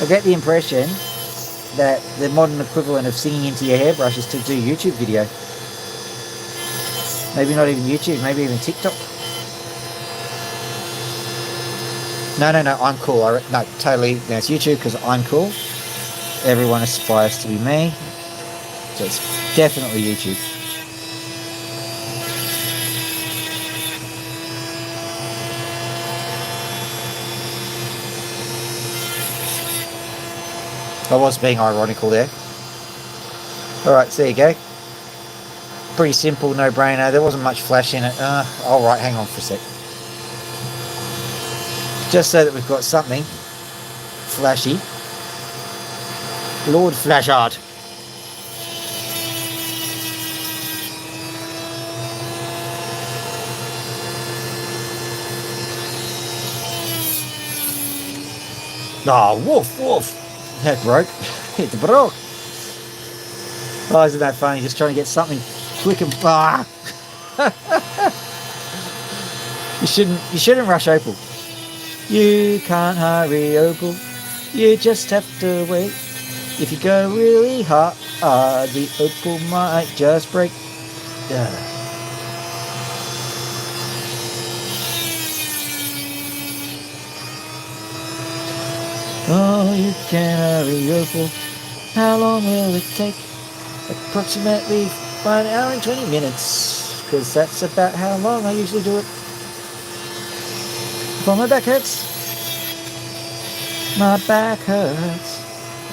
I get the impression that the modern equivalent of singing into your hairbrush is to do YouTube video. Maybe not even YouTube, maybe even TikTok. No, I'm cool. No, totally. No, it's YouTube because I'm cool. Everyone aspires to be me. So it's definitely YouTube. I was being ironical there. Alright, so there you go. Pretty simple, no-brainer. There wasn't much flash in it. Alright, hang on for a sec. Just so that we've got something flashy. Lord Flashard. Oh, woof, woof. That broke. It broke. Oh, isn't that funny? Just trying to get something quick and You shouldn't rush Opal. You can't hurry Opal. You just have to wait. If you go really hard, the Opal might just break. Oh, you can hurry Opal. How long will it take? Approximately 1 hour and 20 minutes. Because that's about how long I usually do it. Before my back hurts. My back hurts.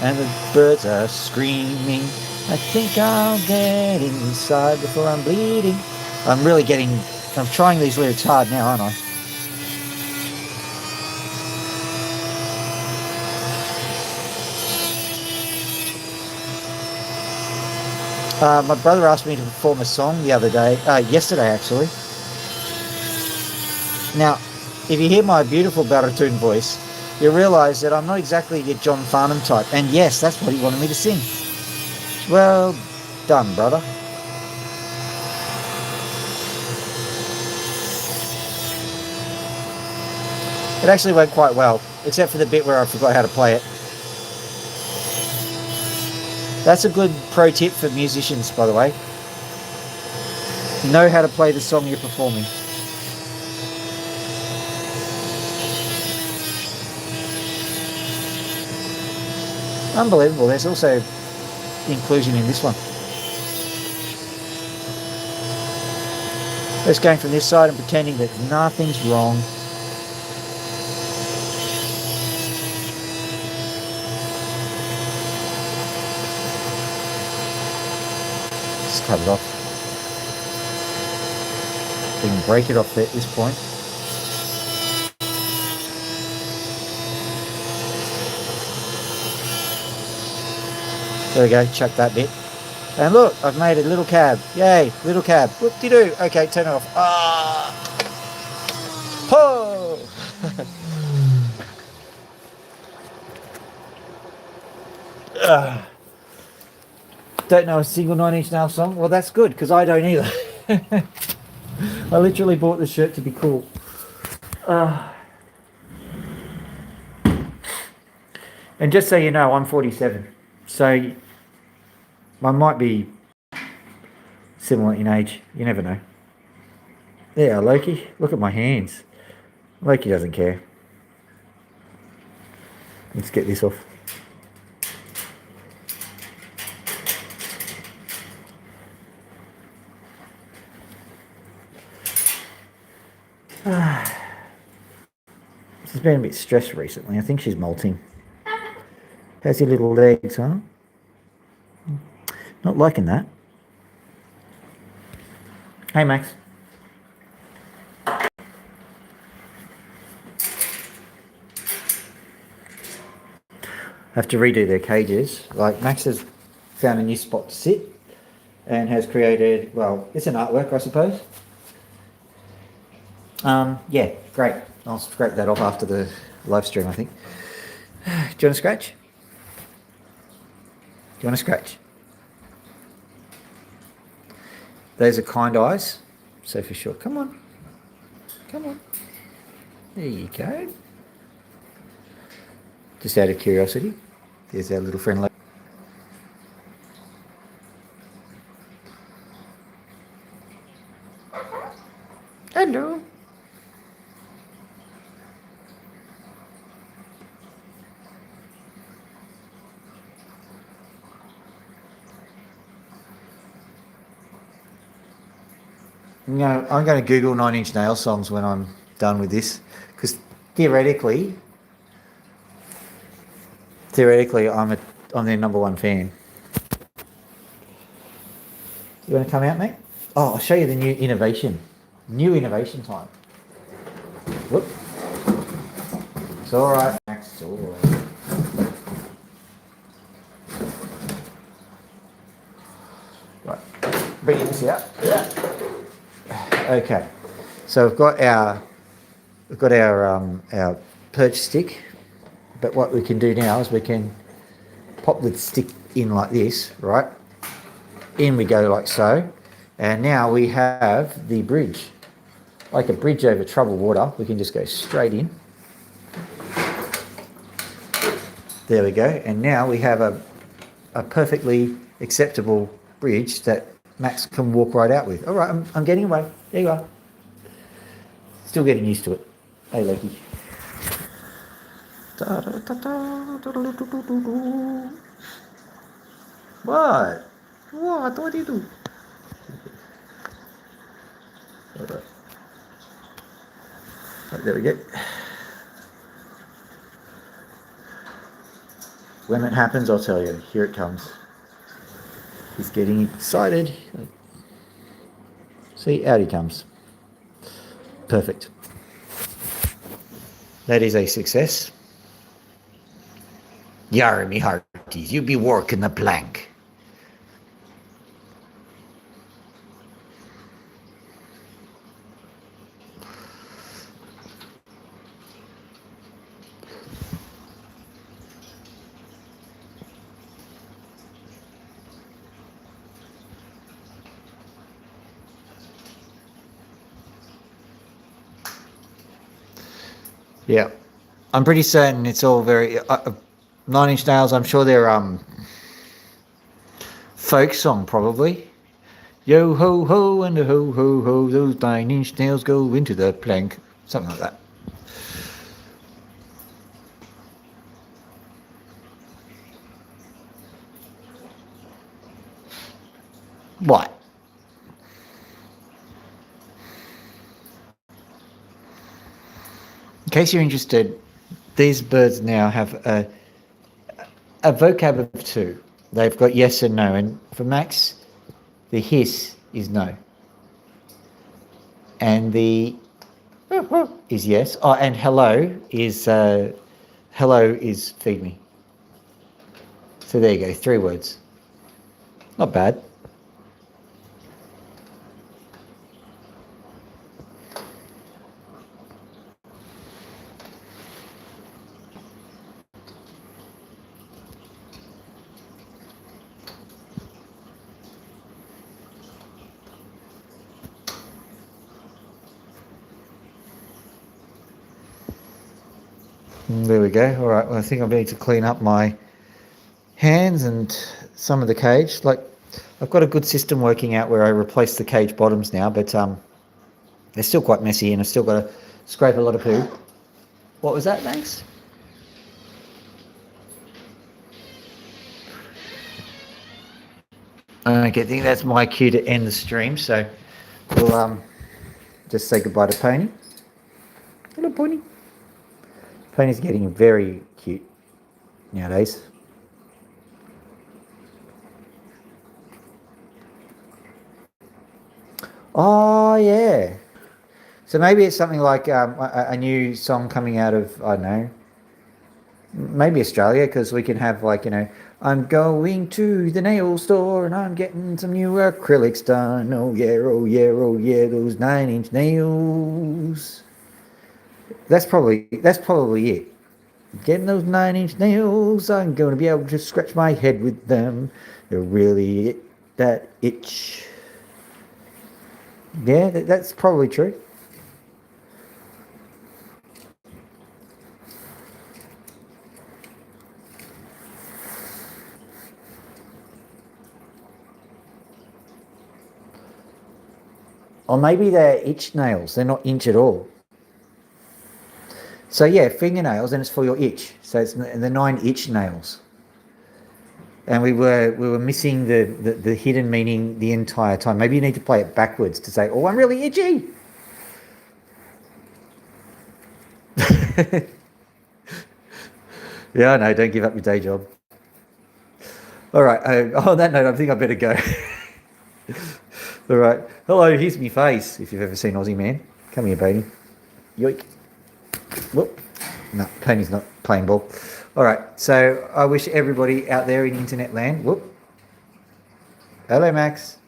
And the birds are screaming. I think I'll get inside before I'm bleeding. I'm trying these lyrics hard now, aren't I? My brother asked me to perform a song yesterday actually. Now, if you hear my beautiful baritone voice, you realise that I'm not exactly your John Farnham type. And yes, that's what he wanted me to sing. Well done, brother. It actually went quite well, except for the bit where I forgot how to play it. That's a good pro tip for musicians, by the way. Know how to play the song you're performing. Unbelievable. There's also inclusion in this one. Just going from this side and pretending that nothing's wrong. Just cut it off. We can break it off at this point. There we go, chuck that bit. And look, I've made a little cab. Yay, little cab. Whoop-de-doo. Okay, turn it off. Ho! Don't know a single 9 Inch Nails song? Well, that's good, because I don't either. I literally bought this shirt to be cool. And just so you know, I'm 47. So I might be similar in age. You never know. Yeah, Loki. Look at my hands. Loki doesn't care. Let's get this off. She's been a bit stressed recently. I think she's molting. How's your little legs, huh? Not liking that. Hey, Max. Have to redo their cages. Like, Max has found a new spot to sit and has created, well, it's an artwork, I suppose. Yeah, great. I'll scrape that off after the live stream, I think. Do you want to scratch? Do you want to scratch? Those are kind eyes. So for sure. Come on. Come on. There you go. Just out of curiosity. There's our little friend. Hello. No, I'm going to Google Nine Inch Nails songs when I'm done with this, because theoretically, I'm their number one fan. You want to come out, mate? Oh, I'll show you the new innovation. New innovation time. Whoop. It's all right, Max. It's all right. Right. Bring this out. Yeah. Okay. So we've got our perch stick, but what we can do now is we can pop the stick in like this, right? In we go like so, and now we have the bridge, like a bridge over troubled water. We can just go straight in. There we go, and now we have a perfectly acceptable bridge that Max can walk right out with. All right, I'm getting away. There you are. Still getting used to it. Hey, Loki. What? What? What do you do? All right. Right, there we go. When it happens, I'll tell you. Here it comes. He's getting excited. See, out he comes. Perfect. That is a success. Yar, me hearties, you be working the plank. Yeah, I'm pretty certain it's all very Nine Inch Nails. I'm sure they're folk song probably. Yo ho ho and a ho ho ho, those 9 Inch Nails go into the plank, something like that. What? In case you're interested, these birds now have a vocab of two. They've got yes and no, and for Max, the hiss is no, and the is yes. Oh, and hello is feed me. So there you go, 3 words. Not bad. There we go. All right. Well, I think I need to clean up my hands and some of the cage. Like, I've got a good system working out where I replace the cage bottoms now, but they're still quite messy, and I've still got to scrape a lot of poo. What was that, Max? Okay, I think that's my cue to end the stream. So we'll just say goodbye to Pony. Hello, pony. Pony's getting very cute nowadays. Oh, yeah. So maybe it's something like a new song coming out of, I don't know, maybe Australia, because we can have like, I'm going to the nail store and I'm getting some new acrylics done. Oh yeah, oh yeah, oh yeah, those 9-inch nails. That's probably it. Getting those 9-inch nails, I'm going to be able to scratch my head with them. They're really that itch. Yeah, that's probably true. Or maybe they're itch nails. They're not inch at all. So yeah, fingernails, and it's for your itch. So it's the 9 itch nails. And we were missing the hidden meaning the entire time. Maybe you need to play it backwards to say, "Oh, I'm really itchy." Yeah, I know. Don't give up your day job. All right. On that note, I think I better go. All right. Hello. Here's me face. If you've ever seen Aussie Man, come here, baby. Yoink. Whoop. No, Pony's not playing ball. All right. So I wish everybody out there in internet land. Whoop. Hello, Max.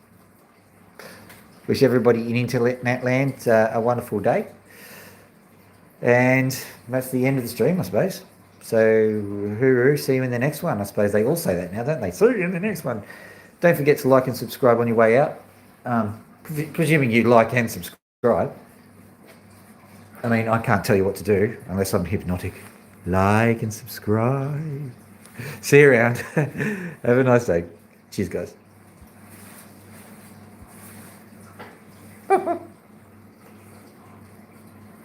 Wish everybody in internet land a wonderful day. And that's the end of the stream, I suppose. So, hooroo, see you in the next one. I suppose they all say that now, don't they? See you in the next one. Don't forget to like and subscribe on your way out. Presuming you like and subscribe. I mean, I can't tell you what to do unless I'm hypnotic. Like and subscribe. See you around. Have a nice day. Cheers, guys.